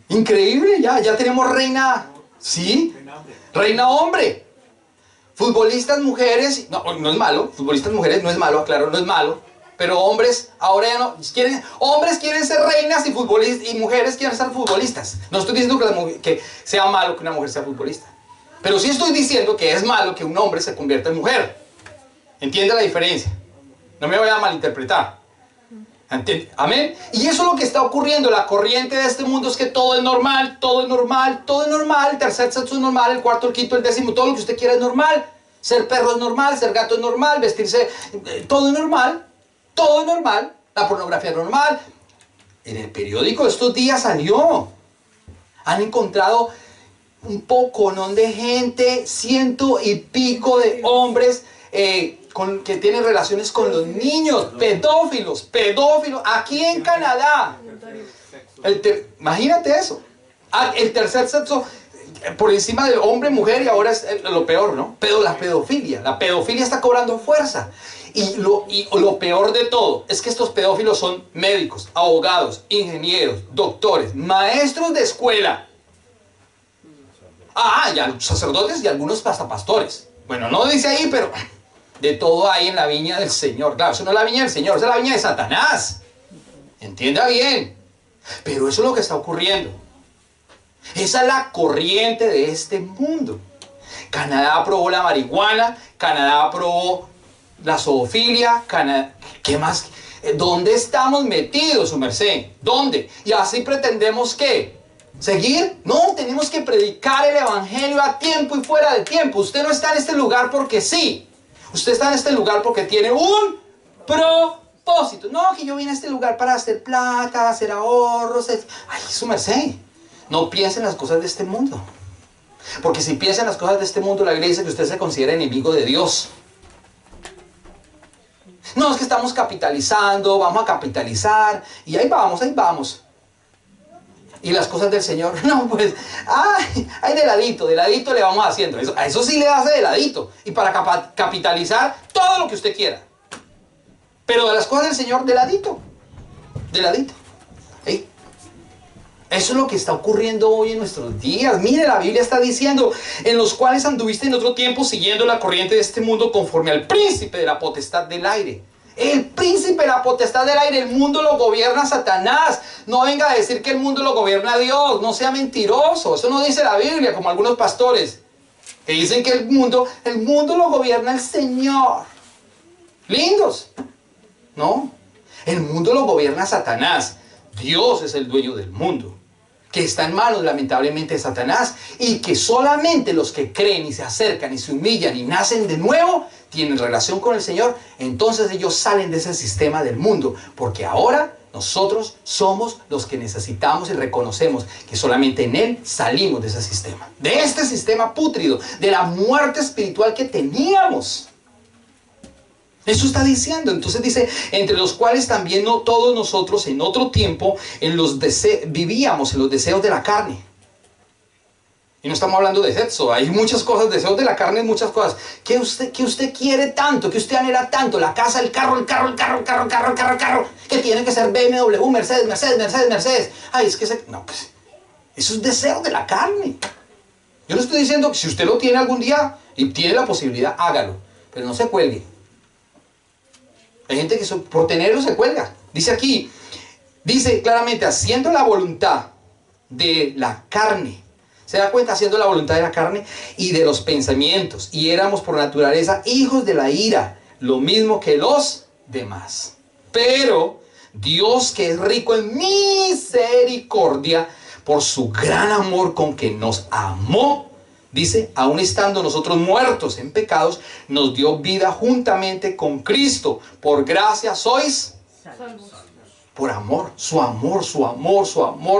Increíble, ya tenemos reina, ¿sí? Reina hombre. Futbolistas mujeres, no es malo, futbolistas mujeres no es malo, aclaro, no es malo. Pero hombres, ahora ya no quieren, hombres quieren ser reinas y futbolistas, y mujeres quieren ser futbolistas. No estoy diciendo que sea malo que una mujer sea futbolista, pero sí estoy diciendo que es malo que un hombre se convierta en mujer. ¿Entiende la diferencia? No me vaya a malinterpretar. Amén. Y eso es lo que está ocurriendo. La corriente de este mundo es que todo es normal, todo es normal, todo es normal. El tercer sexo es normal, el cuarto, el quinto, el décimo, todo lo que usted quiera es normal. Ser perro es normal, ser gato es normal, vestirse, todo es normal. Todo es normal, la pornografía es normal. En el periódico estos días salió. Han encontrado un poconón de gente, 100 y pico de hombres que tienen relaciones con los niños, pedófilos, aquí en Canadá. Imagínate eso. El tercer sexo por encima del hombre, mujer, y ahora es lo peor, ¿no? La pedofilia está cobrando fuerza. Y lo peor de todo es que estos pedófilos son médicos, abogados, ingenieros, doctores, maestros de escuela. Ya sacerdotes y algunos hasta pastores. Bueno, no dice ahí, pero de todo hay en la viña del Señor. Claro, eso no es la viña del Señor, esa es la viña de Satanás. Entienda bien. Pero eso es lo que está ocurriendo. Esa es la corriente de este mundo. Canadá aprobó la marihuana, Canadá aprobó la zoofilia, ¿qué más? ¿Dónde estamos metidos, su merced? ¿Dónde? Y así pretendemos ¿qué? ¿Seguir? No, tenemos que predicar el evangelio a tiempo y fuera de tiempo. Usted no está en este lugar porque sí. Usted está en este lugar porque tiene un propósito. No, que yo vine a este lugar para hacer plata, hacer ahorros. Ay, su merced. No piense en las cosas de este mundo. Porque si piensa en las cosas de este mundo, la Biblia dice que usted se considera enemigo de Dios. No, es que estamos capitalizando, vamos a capitalizar, y ahí vamos. Y las cosas del Señor, no, pues, ay, de ladito le vamos haciendo. A eso sí le hace de ladito. Y para capitalizar todo lo que usted quiera. Pero de las cosas del Señor, de ladito. ¿Sí? Eso es lo que está ocurriendo hoy en nuestros días. Mire, la Biblia está diciendo, en los cuales anduviste en otro tiempo siguiendo la corriente de este mundo conforme al príncipe de la potestad del aire. El príncipe de la potestad del aire, el mundo lo gobierna Satanás. No venga a decir que el mundo lo gobierna Dios, no sea mentiroso. Eso no dice la Biblia, como algunos pastores que dicen que el mundo lo gobierna el Señor. Lindos. No, el mundo lo gobierna Satanás. Dios es el dueño del mundo, que está en manos lamentablemente de Satanás, y que solamente los que creen y se acercan y se humillan y nacen de nuevo tienen relación con el Señor. Entonces ellos salen de ese sistema del mundo, porque ahora nosotros somos los que necesitamos y reconocemos que solamente en Él salimos de ese sistema, de este sistema pútrido, de la muerte espiritual que teníamos. Eso está diciendo. Entonces dice, entre los cuales también no todos nosotros en otro tiempo vivíamos en los deseos de la carne. Y no estamos hablando de sexo, hay muchas cosas, deseos de la carne, muchas cosas. Que usted quiere tanto, que usted anhela tanto, la casa, el carro, que tiene que ser BMW, Mercedes. Ay, es que no, pues, eso es deseo de la carne. Yo no estoy diciendo que si usted lo tiene algún día y tiene la posibilidad, hágalo, pero no se cuelgue. Hay gente que por tenerlo se cuelga. Dice claramente, haciendo la voluntad de la carne. ¿Se da cuenta? Haciendo la voluntad de la carne y de los pensamientos. Y éramos por naturaleza hijos de la ira, lo mismo que los demás. Pero Dios, que es rico en misericordia, por su gran amor con que nos amó, dice, aun estando nosotros muertos en pecados, nos dio vida juntamente con Cristo. Por gracia sois salvos. Por amor, su amor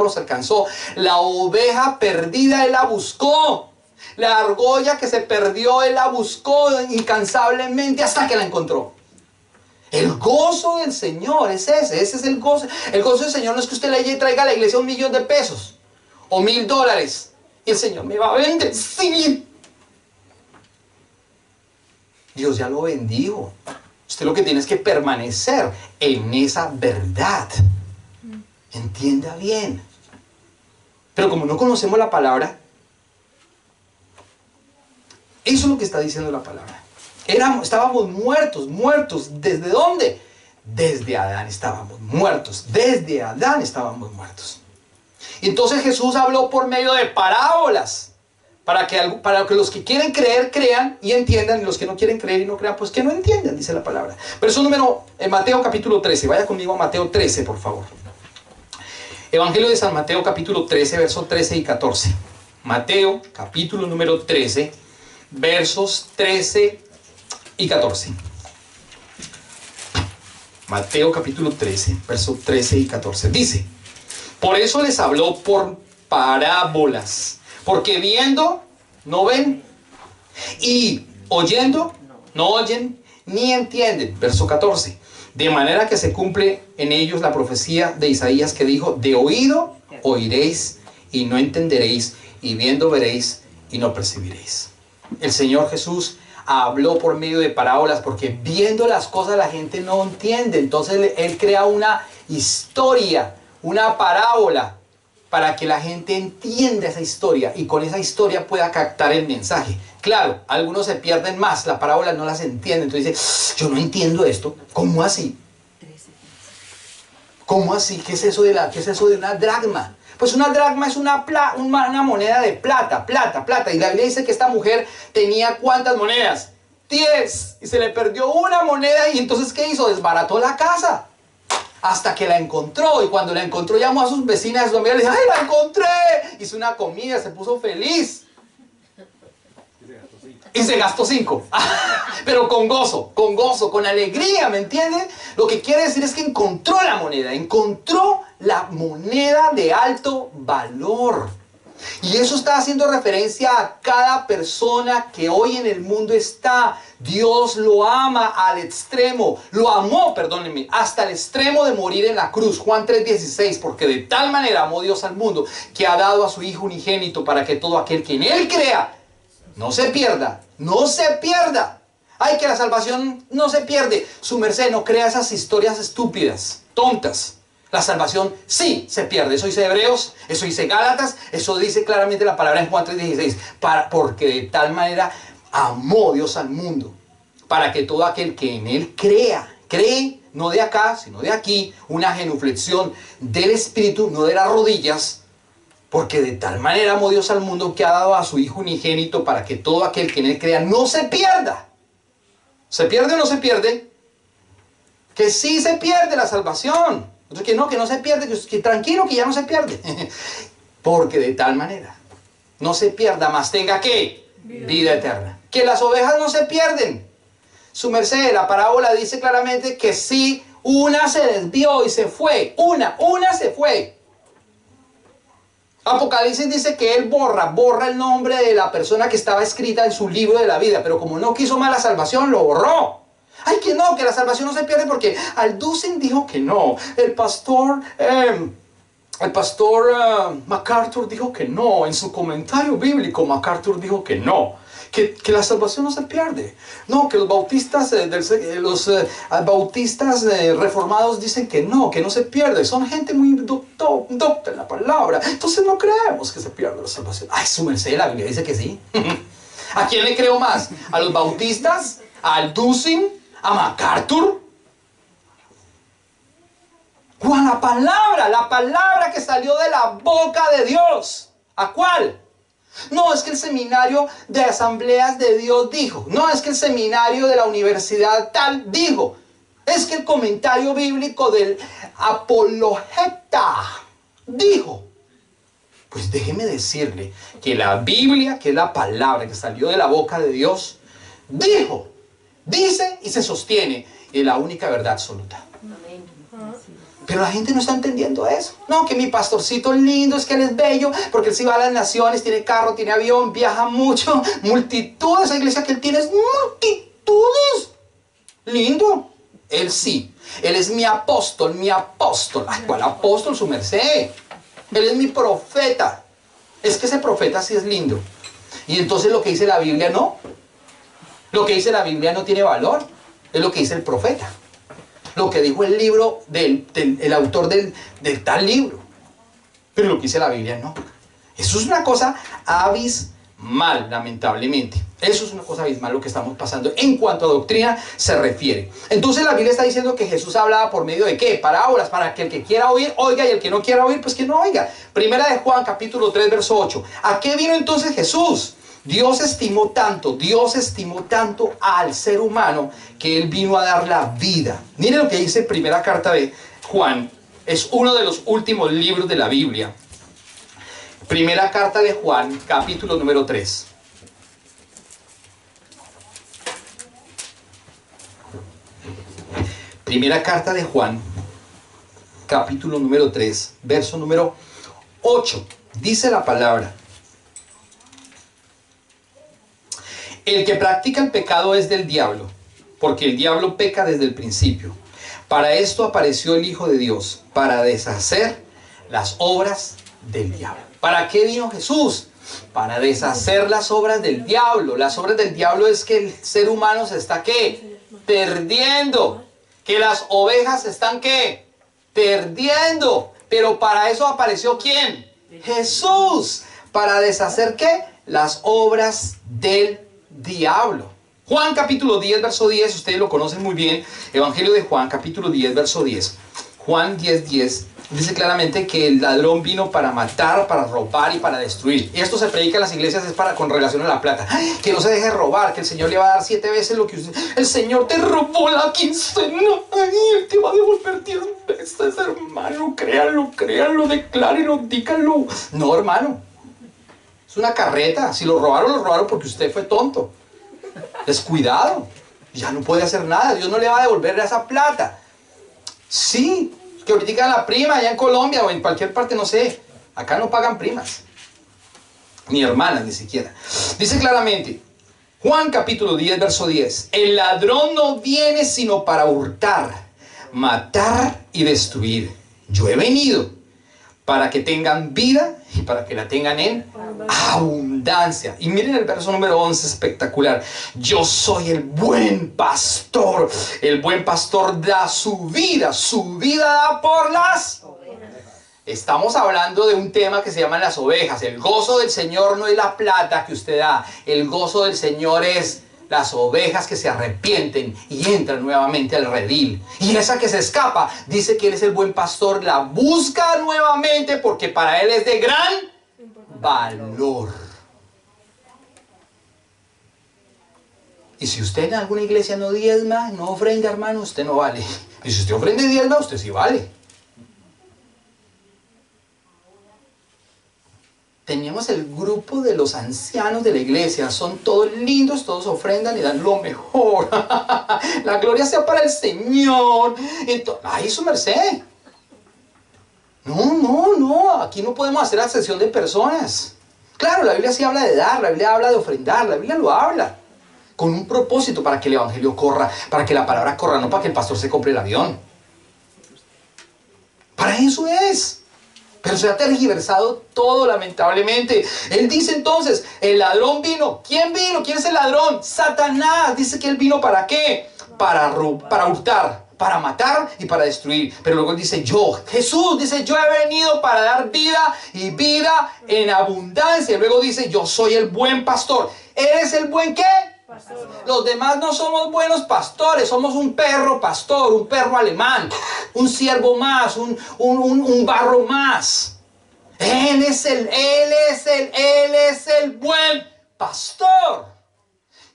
nos alcanzó. La oveja perdida Él la buscó. La argolla que se perdió Él la buscó incansablemente hasta que la encontró. El gozo del Señor es ese es el gozo. El gozo del Señor no es que usted le traiga a la iglesia $1.000.000 o $1.000 y el Señor me va a bendecir. Dios ya lo bendijo. Usted lo que tiene es que permanecer en esa verdad. Entienda bien. Pero como no conocemos la palabra, eso es lo que está diciendo la palabra. Estábamos muertos. ¿Desde dónde? Desde Adán estábamos muertos. Y entonces Jesús habló por medio de parábolas. Para que los que quieren creer, crean y entiendan, y los que no quieren creer y no crean, pues que no entiendan, dice la palabra. Verso número, en Mateo capítulo 13, vaya conmigo a Mateo 13, por favor. Evangelio de San Mateo capítulo 13, versos 13 y 14. Mateo capítulo número 13, versos 13 y 14. Mateo capítulo 13, versos 13 y 14. Dice, por eso les habló por parábolas. Porque viendo, no ven, y oyendo, no oyen, ni entienden. Verso 14. De manera que se cumple en ellos la profecía de Isaías que dijo, de oído oiréis y no entenderéis, y viendo veréis y no percibiréis. El Señor Jesús habló por medio de parábolas, porque viendo las cosas la gente no entiende. Entonces Él crea una historia, una parábola, para que la gente entienda esa historia y con esa historia pueda captar el mensaje. Claro, algunos se pierden más, la parábola no las entienden. Entonces dice, yo no entiendo esto. ¿Cómo así? ¿Cómo así? ¿Qué es eso de una dracma? Pues una dracma es una moneda de plata. Y la Biblia dice que esta mujer tenía ¿cuántas monedas? 10. Y se le perdió una moneda y entonces ¿qué hizo? Desbarató la casa. Hasta que la encontró, y cuando la encontró llamó a sus vecinas, a sus amigas, le dijo, ¡ay, la encontré! Hizo una comida, se puso feliz. Y se gastó 5. Pero con gozo, con alegría, ¿me entiendes? Lo que quiere decir es que encontró la moneda de alto valor. Y eso está haciendo referencia a cada persona que hoy en el mundo está. Dios lo ama al extremo, lo amó, perdónenme, hasta el extremo de morir en la cruz. Juan 3:16, porque de tal manera amó Dios al mundo que ha dado a su Hijo unigénito para que todo aquel que en Él crea no se pierda, no se pierda. Ay, que la salvación no se pierde. Su merced, no crea esas historias estúpidas, tontas. La salvación sí se pierde. Eso dice Hebreos, eso dice Gálatas, eso dice claramente la palabra en Juan 3:16. Porque de tal manera amó Dios al mundo, para que todo aquel que en Él cree, no de acá, sino de aquí, una genuflexión del Espíritu, no de las rodillas, porque de tal manera amó Dios al mundo que ha dado a su Hijo unigénito para que todo aquel que en Él crea no se pierda. ¿Se pierde o no se pierde? Que sí se pierde la salvación. Que no se pierde, que tranquilo, que ya no se pierde. Porque de tal manera no se pierda, más tenga ¿qué? Vida eterna. Que las ovejas no se pierden. Su merced, la parábola dice claramente que sí, una se desvió y se fue. Una se fue. Apocalipsis dice que él borra el nombre de la persona que estaba escrita en su libro de la vida, pero como no quiso más la salvación, lo borró. Ay, que no, que la salvación no se pierde porque Alducin dijo que no. El pastor MacArthur dijo que no. En su comentario bíblico, MacArthur dijo que no. Que la salvación no se pierde. No, que los bautistas, reformados dicen que no se pierde. Son gente muy docta en la palabra. Entonces no creemos que se pierda la salvación. Ay, su merced, la Biblia dice que sí. ¿A quién le creo más? ¿A los bautistas? ¿A Alducin? ¿A MacArthur? Juan, la palabra que salió de la boca de Dios. ¿A cuál? No es que el seminario de asambleas de Dios dijo. No es que el seminario de la universidad tal dijo. Es que el comentario bíblico del apologeta dijo. Pues déjeme decirle que la Biblia, que es la palabra que salió de la boca de Dios, dijo. Dice y se sostiene en la única verdad absoluta. Pero la gente no está entendiendo eso. No, que mi pastorcito es lindo, es que él es bello, porque él sí va a las naciones, tiene carro, tiene avión, viaja mucho, multitudes. Esa iglesia que él tiene es multitudes. Lindo. Él sí. Él es mi apóstol. Ay, ¿cuál apóstol? Su merced. Él es mi profeta. Es que ese profeta sí es lindo. Y entonces lo que dice la Biblia no. Lo que dice la Biblia no tiene valor. Es lo que dice el profeta. Lo que dijo el libro el autor del tal libro. Pero lo que dice la Biblia no. Eso es una cosa abismal, lamentablemente. Eso es una cosa abismal lo que estamos pasando en cuanto a doctrina se refiere. Entonces la Biblia está diciendo que Jesús hablaba por medio de ¿qué? Parábolas, para que el que quiera oír, oiga, y el que no quiera oír, pues que no oiga. Primera de Juan, capítulo 3, verso 8. ¿A qué vino entonces Jesús? Dios estimó tanto al ser humano que Él vino a dar la vida. Miren lo que dice primera carta de Juan. Es uno de los últimos libros de la Biblia. Primera carta de Juan, capítulo número 3. Primera carta de Juan, capítulo número 3, verso número 8. Dice la palabra. El que practica el pecado es del diablo, porque el diablo peca desde el principio. Para esto apareció el Hijo de Dios, para deshacer las obras del diablo. ¿Para qué vino Jesús? Para deshacer las obras del diablo. Las obras del diablo es que el ser humano se está, ¿qué? Perdiendo. Que las ovejas están, ¿qué? Perdiendo. Pero para eso apareció ¿quién? Jesús. Para deshacer, ¿qué? Las obras del diablo. Juan capítulo 10, verso 10, ustedes lo conocen muy bien. Evangelio de Juan capítulo 10, verso 10. Juan 10, 10 dice claramente que el ladrón vino para matar, para robar y para destruir. Y esto se predica en las iglesias es para con relación a la plata. ¡Ay! Que no se deje robar, que el Señor le va a dar 7 veces lo que usted... El Señor te robó la quincena. ¡Ay! Él te va a devolver 10 veces, hermano. Créanlo, créanlo, declárenlo, díganlo. No, hermano. Es una carreta. Si lo robaron porque usted fue tonto. Descuidado. Ya no puede hacer nada. Dios no le va a devolver esa plata. Sí, que ahorita la prima allá en Colombia o en cualquier parte, no sé. Acá no pagan primas. Ni hermanas, ni siquiera. Dice claramente, Juan capítulo 10, verso 10. El ladrón no viene sino para hurtar, matar y destruir. Yo he venido para que tengan vida y para que la tengan en abundancia. Y miren el verso número 11, espectacular. Yo soy el buen pastor. El buen pastor da su vida da por las ovejas. Estamos hablando de un tema que se llama las ovejas. El gozo del Señor no es la plata que usted da. El gozo del Señor es las ovejas que se arrepienten y entran nuevamente al redil. Y esa que se escapa, dice que Él es el buen pastor, la busca nuevamente porque para Él es de gran valor. Y si usted en alguna iglesia no diezma, no ofrenda, hermano, usted no vale. Y si usted ofrenda y diezma, usted sí vale. Teníamos el grupo de los ancianos de la iglesia. Son todos lindos, todos ofrendan y dan lo mejor. La gloria sea para el Señor. Entonces, ¡ay, su merced! No. Aquí no podemos hacer acepción de personas. Claro, la Biblia sí habla de dar, la Biblia habla de ofrendar, la Biblia lo habla. Con un propósito para que el evangelio corra, para que la palabra corra, no para que el pastor se compre el avión. Para eso es. Pero se ha tergiversado todo, lamentablemente. Él dice entonces, el ladrón vino. ¿Quién vino? ¿Quién es el ladrón? Satanás. Dice que él vino ¿para qué? Para hurtar, para matar y para destruir. Pero luego dice Jesús dice, yo he venido para dar vida y vida en abundancia. Luego dice, yo soy el buen pastor. ¿Eres el buen qué? Pastor. Los demás no somos buenos pastores, somos un perro pastor, un perro alemán, un siervo más, un barro más. Él es el buen pastor.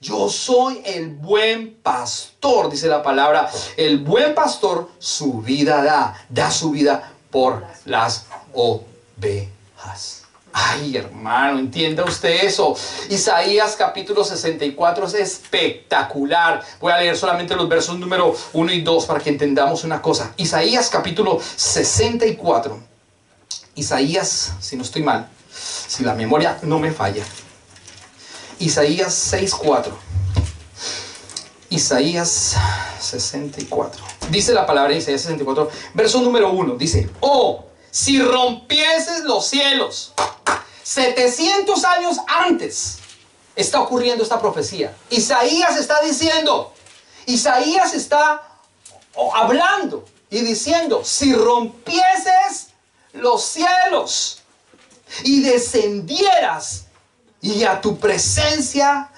Yo soy el buen pastor, dice la palabra. El buen pastor su vida da su vida por las ovejas. Ay, hermano, entienda usted eso. Isaías capítulo 64 es espectacular. Voy a leer solamente los versos número 1 y 2 para que entendamos una cosa. Isaías capítulo 64. Isaías, si no estoy mal, si la memoria no me falla. Isaías 6:4. Isaías 64. Dice la palabra de Isaías 64, verso número 1. Dice, oh, si rompieses los cielos. 700 años antes está ocurriendo esta profecía. Isaías está diciendo, Isaías está hablando y diciendo, si rompieses los cielos y descendieras y a tu presencia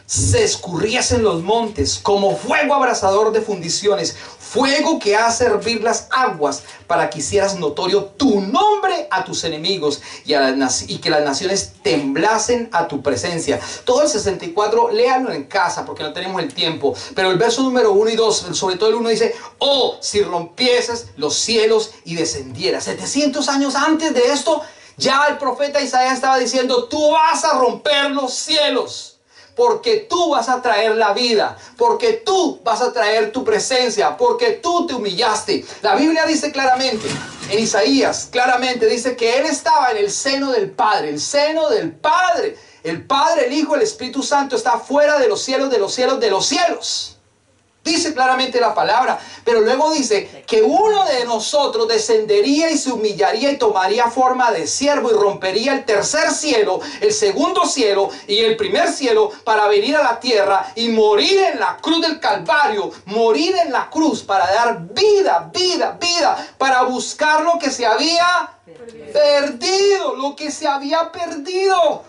se escurriesen los montes como fuego abrasador de fundiciones, fuego que hace hervir las aguas para que hicieras notorio tu nombre a tus enemigos y que las naciones temblasen a tu presencia. Todo el 64, léanlo en casa porque no tenemos el tiempo, pero el verso número 1 y 2, sobre todo el 1 dice, oh, si rompieses los cielos y descendieras. 700 años antes de esto, ya el profeta Isaías estaba diciendo, tú vas a romper los cielos. Porque tú vas a traer la vida, porque tú vas a traer tu presencia, porque tú te humillaste. La Biblia dice claramente, en Isaías, claramente dice que Él estaba en el seno del Padre, el seno del Padre. El Padre, el Hijo, el Espíritu Santo está fuera de los cielos, de los cielos, de los cielos. Dice claramente la palabra, pero luego dice que uno de nosotros descendería y se humillaría y tomaría forma de siervo y rompería el tercer cielo, el segundo cielo y el primer cielo para venir a la tierra y morir en la cruz del Calvario, morir en la cruz para dar vida, para buscar lo que se había perdido, lo que se había perdido.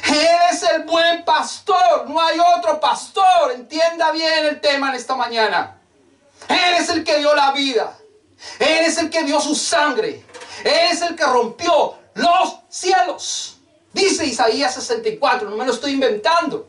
Él es el buen pastor, no hay otro pastor. Entienda bien el tema en esta mañana. Él es el que dio la vida. Él es el que dio su sangre. Él es el que rompió los cielos. Dice Isaías 64, no me lo estoy inventando.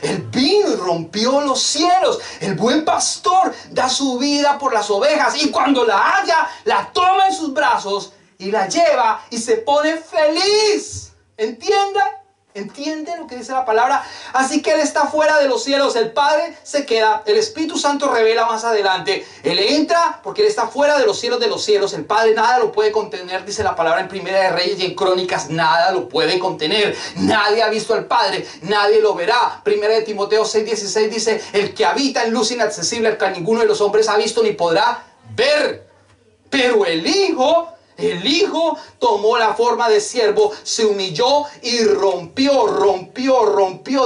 Él vino y rompió los cielos. El buen pastor da su vida por las ovejas y cuando la halla, la toma en sus brazos y la lleva y se pone feliz. ¿Entienda? ¿Entiende lo que dice la palabra? Así que Él está fuera de los cielos. El Padre se queda. El Espíritu Santo revela más adelante. Él entra porque Él está fuera de los cielos de los cielos. El Padre nada lo puede contener. Dice la palabra en Primera de Reyes y en Crónicas. Nada lo puede contener. Nadie ha visto al Padre. Nadie lo verá. Primera de Timoteo 6:16 dice: el que habita en luz inaccesible, al que ninguno de los hombres ha visto ni podrá ver. Pero el Hijo tomó la forma de siervo, se humilló y rompió,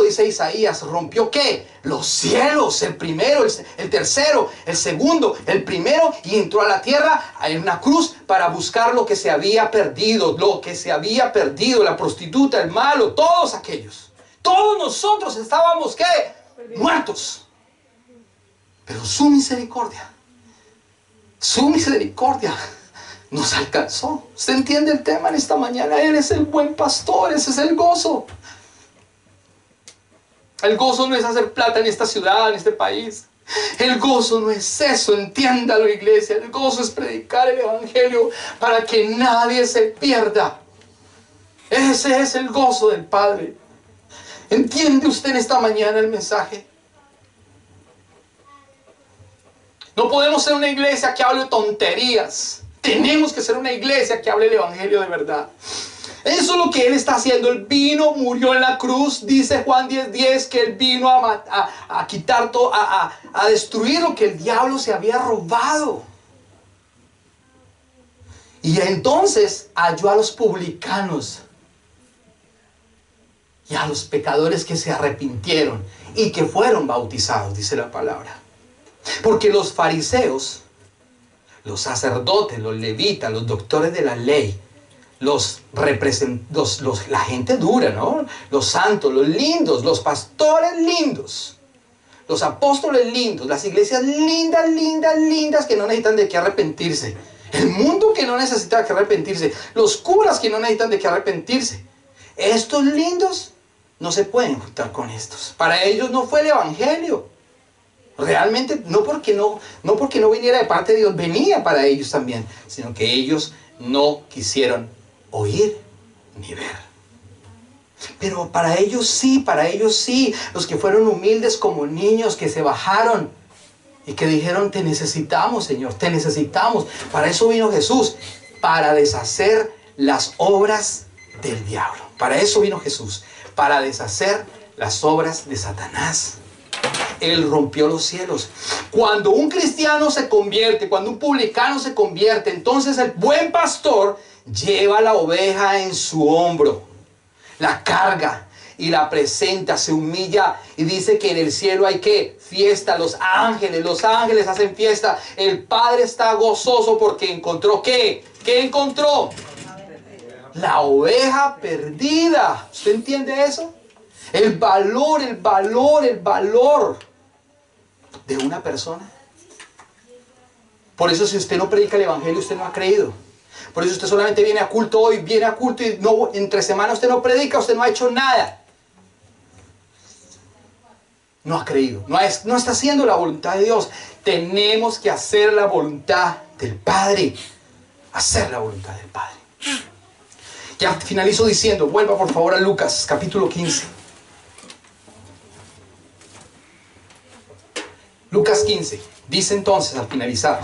dice Isaías. ¿Rompió qué? Los cielos, el primero, el tercero, el segundo, el primero, y entró a la tierra en una cruz para buscar lo que se había perdido, la prostituta, el malo, todos aquellos. Todos nosotros estábamos, ¿qué? Muertos. Pero su misericordia nos alcanzó. ¿Usted entiende el tema en esta mañana? Él es el buen pastor, ese es el gozo. El gozo no es hacer plata en esta ciudad, en este país. El gozo no es eso, entiéndalo, iglesia. El gozo es predicar el evangelio para que nadie se pierda. Ese es el gozo del Padre. ¿Entiende usted en esta mañana el mensaje? No podemos ser una iglesia que hable tonterías. Tenemos que ser una iglesia que hable el evangelio de verdad. Eso es lo que Él está haciendo. Él vino, murió en la cruz. Dice Juan 10:10 que Él vino a quitar todo, a destruir lo que el diablo se había robado. Y entonces halló a los publicanos y a los pecadores que se arrepintieron y que fueron bautizados, dice la palabra. Porque los fariseos, los sacerdotes, los levitas, los doctores de la ley, la gente dura, ¿no? Los santos, los lindos, los pastores lindos, los apóstoles lindos, las iglesias lindas que no necesitan de qué arrepentirse, el mundo que no necesita de qué arrepentirse, los curas que no necesitan de qué arrepentirse. Estos lindos no se pueden juntar con estos. Para ellos no fue el evangelio. Realmente no porque no viniera de parte de Dios, venía para ellos también, sino que ellos no quisieron oír ni ver. Pero para ellos sí, los que fueron humildes como niños, que se bajaron y que dijeron: te necesitamos, Señor, te necesitamos. Para eso vino Jesús, para deshacer las obras del diablo. Para eso vino Jesús, para deshacer las obras de Satanás. Él rompió los cielos. Cuando un cristiano se convierte, cuando un publicano se convierte, entonces el buen pastor lleva la oveja en su hombro, la carga y la presenta, se humilla y dice que en el cielo hay ¿qué? Fiesta. Los ángeles hacen fiesta. El Padre está gozoso porque encontró ¿qué? ¿Qué encontró? La oveja perdida. ¿Usted entiende eso? El valor de una persona. Por eso, si usted no predica el evangelio, usted no ha creído. Por eso usted solamente viene a culto hoy, viene a culto y no, entre semana usted no predica, usted no ha hecho nada. No ha creído, no está haciendo la voluntad de Dios. Tenemos que hacer la voluntad del Padre. Hacer la voluntad del Padre. Ya finalizo diciendo, vuelva por favor a Lucas, capítulo 15. Lucas 15, dice entonces al finalizar,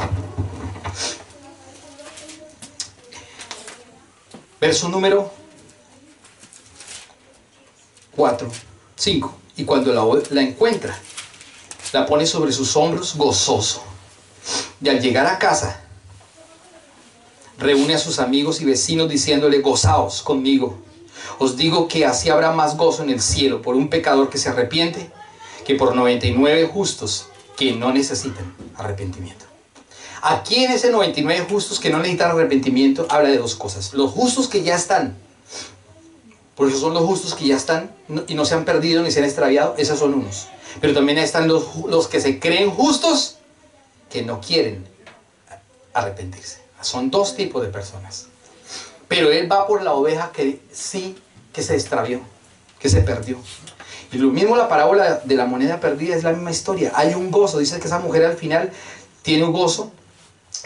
verso número 4, 5, y cuando la encuentra, la pone sobre sus hombros gozoso. Y al llegar a casa, reúne a sus amigos y vecinos diciéndole: gozaos conmigo. Os digo que así habrá más gozo en el cielo por un pecador que se arrepiente que por 99 justos que no necesitan arrepentimiento. Aquí en ese 99 justos que no necesitan arrepentimiento habla de dos cosas. Los justos que ya están, por eso son los justos que ya están y no se han perdido ni se han extraviado, esos son unos. Pero también están los que se creen justos que no quieren arrepentirse. Son dos tipos de personas. Pero él va por la oveja que sí, que se extravió, que se perdió. Y lo mismo la parábola de la moneda perdida, es la misma historia. Hay un gozo, dice que esa mujer al final tiene un gozo.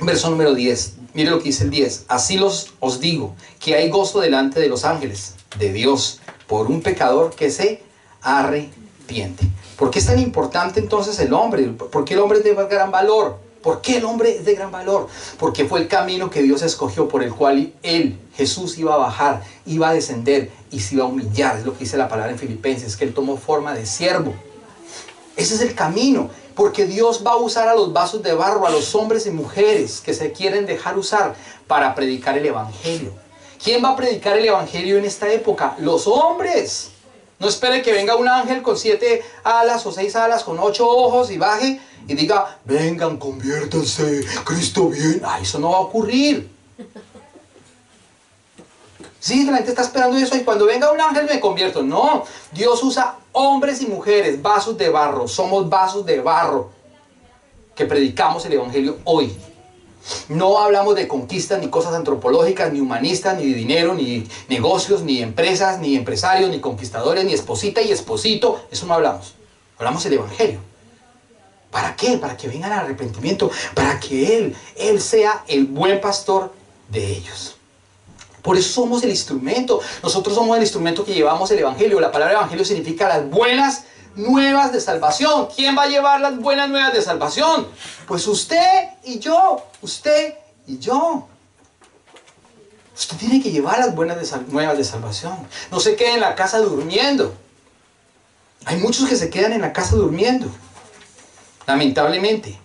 Verso número 10, mire lo que dice el 10. Así os digo, que hay gozo delante de los ángeles de Dios por un pecador que se arrepiente. ¿Por qué es tan importante entonces el hombre? ¿Por qué el hombre es de gran valor? ¿Por qué el hombre es de gran valor? Porque fue el camino que Dios escogió, por el cual él, Jesús, iba a bajar, iba a descender y se iba a humillar. Es lo que dice la palabra en Filipenses, que él tomó forma de siervo. Ese es el camino, porque Dios va a usar a los vasos de barro, a los hombres y mujeres que se quieren dejar usar para predicar el evangelio. ¿Quién va a predicar el evangelio en esta época? Los hombres. No espere que venga un ángel con 7 alas o 6 alas, con 8 ojos y baje y diga: vengan, conviértanse, Cristo viene. Eso no va a ocurrir. Sí, la gente está esperando eso, y cuando venga un ángel me convierto. No, Dios usa hombres y mujeres, vasos de barro. Somos vasos de barro que predicamos el evangelio hoy. No hablamos de conquistas, ni cosas antropológicas, ni humanistas, ni de dinero, ni negocios, ni empresas, ni empresarios, ni conquistadores, ni esposita y esposito. Eso no hablamos. Hablamos del evangelio. ¿Para qué? Para que vengan al arrepentimiento, para que Él sea el buen pastor de ellos. Por eso somos el instrumento. Nosotros somos el instrumento que llevamos el evangelio. La palabra evangelio significa las buenas nuevas de salvación. ¿Quién va a llevar las buenas nuevas de salvación? Pues usted y yo. Usted y yo. Usted tiene que llevar las buenas nuevas de salvación. No se quede en la casa durmiendo. Hay muchos que se quedan en la casa durmiendo, lamentablemente.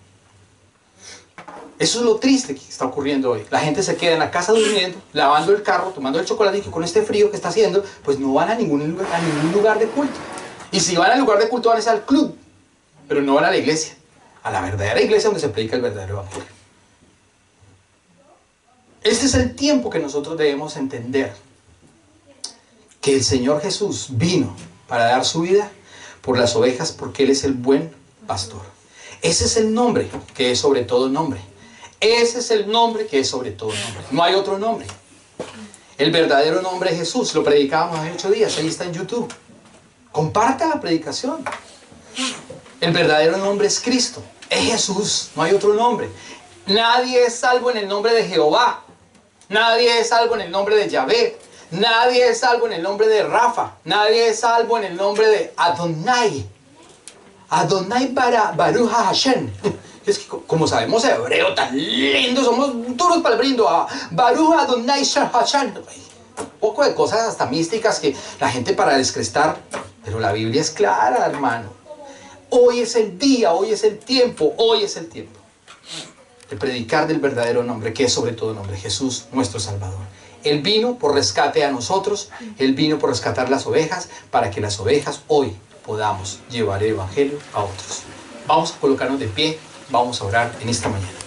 Eso es lo triste que está ocurriendo hoy. La gente se queda en la casa durmiendo, lavando el carro, tomando el chocolate, y que con este frío que está haciendo, pues no van a ningún lugar de culto. Y si van al lugar de culto, van a ir al club, pero no van a la iglesia, a la verdadera iglesia donde se predica el verdadero evangelio. Este es el tiempo que nosotros debemos entender, que el Señor Jesús vino para dar su vida por las ovejas, porque Él es el buen pastor. Ese es el nombre que es sobre todo nombre. Ese es el nombre que es sobre todo nombre. No hay otro nombre. El verdadero nombre es Jesús. Lo predicábamos hace 8 días. Ahí está en YouTube. Comparta la predicación. El verdadero nombre es Cristo. Es Jesús. No hay otro nombre. Nadie es salvo en el nombre de Jehová. Nadie es salvo en el nombre de Yahvé. Nadie es salvo en el nombre de Rafa. Nadie es salvo en el nombre de Adonai. Adonai Baruch Hashem. Es que como sabemos hebreo tan lindo, somos duros para el brindo. Baruch Adonai Hashem. Un poco de cosas hasta místicas que la gente para descrestar. Pero la Biblia es clara, hermano. Hoy es el día, hoy es el tiempo, hoy es el tiempo de predicar del verdadero nombre, que es sobre todo nombre, Jesús nuestro Salvador. Él vino por rescate a nosotros. Él vino por rescatar las ovejas, para que las ovejas hoy podamos llevar el evangelio a otros. Vamos a colocarnos de pie, vamos a orar en esta mañana.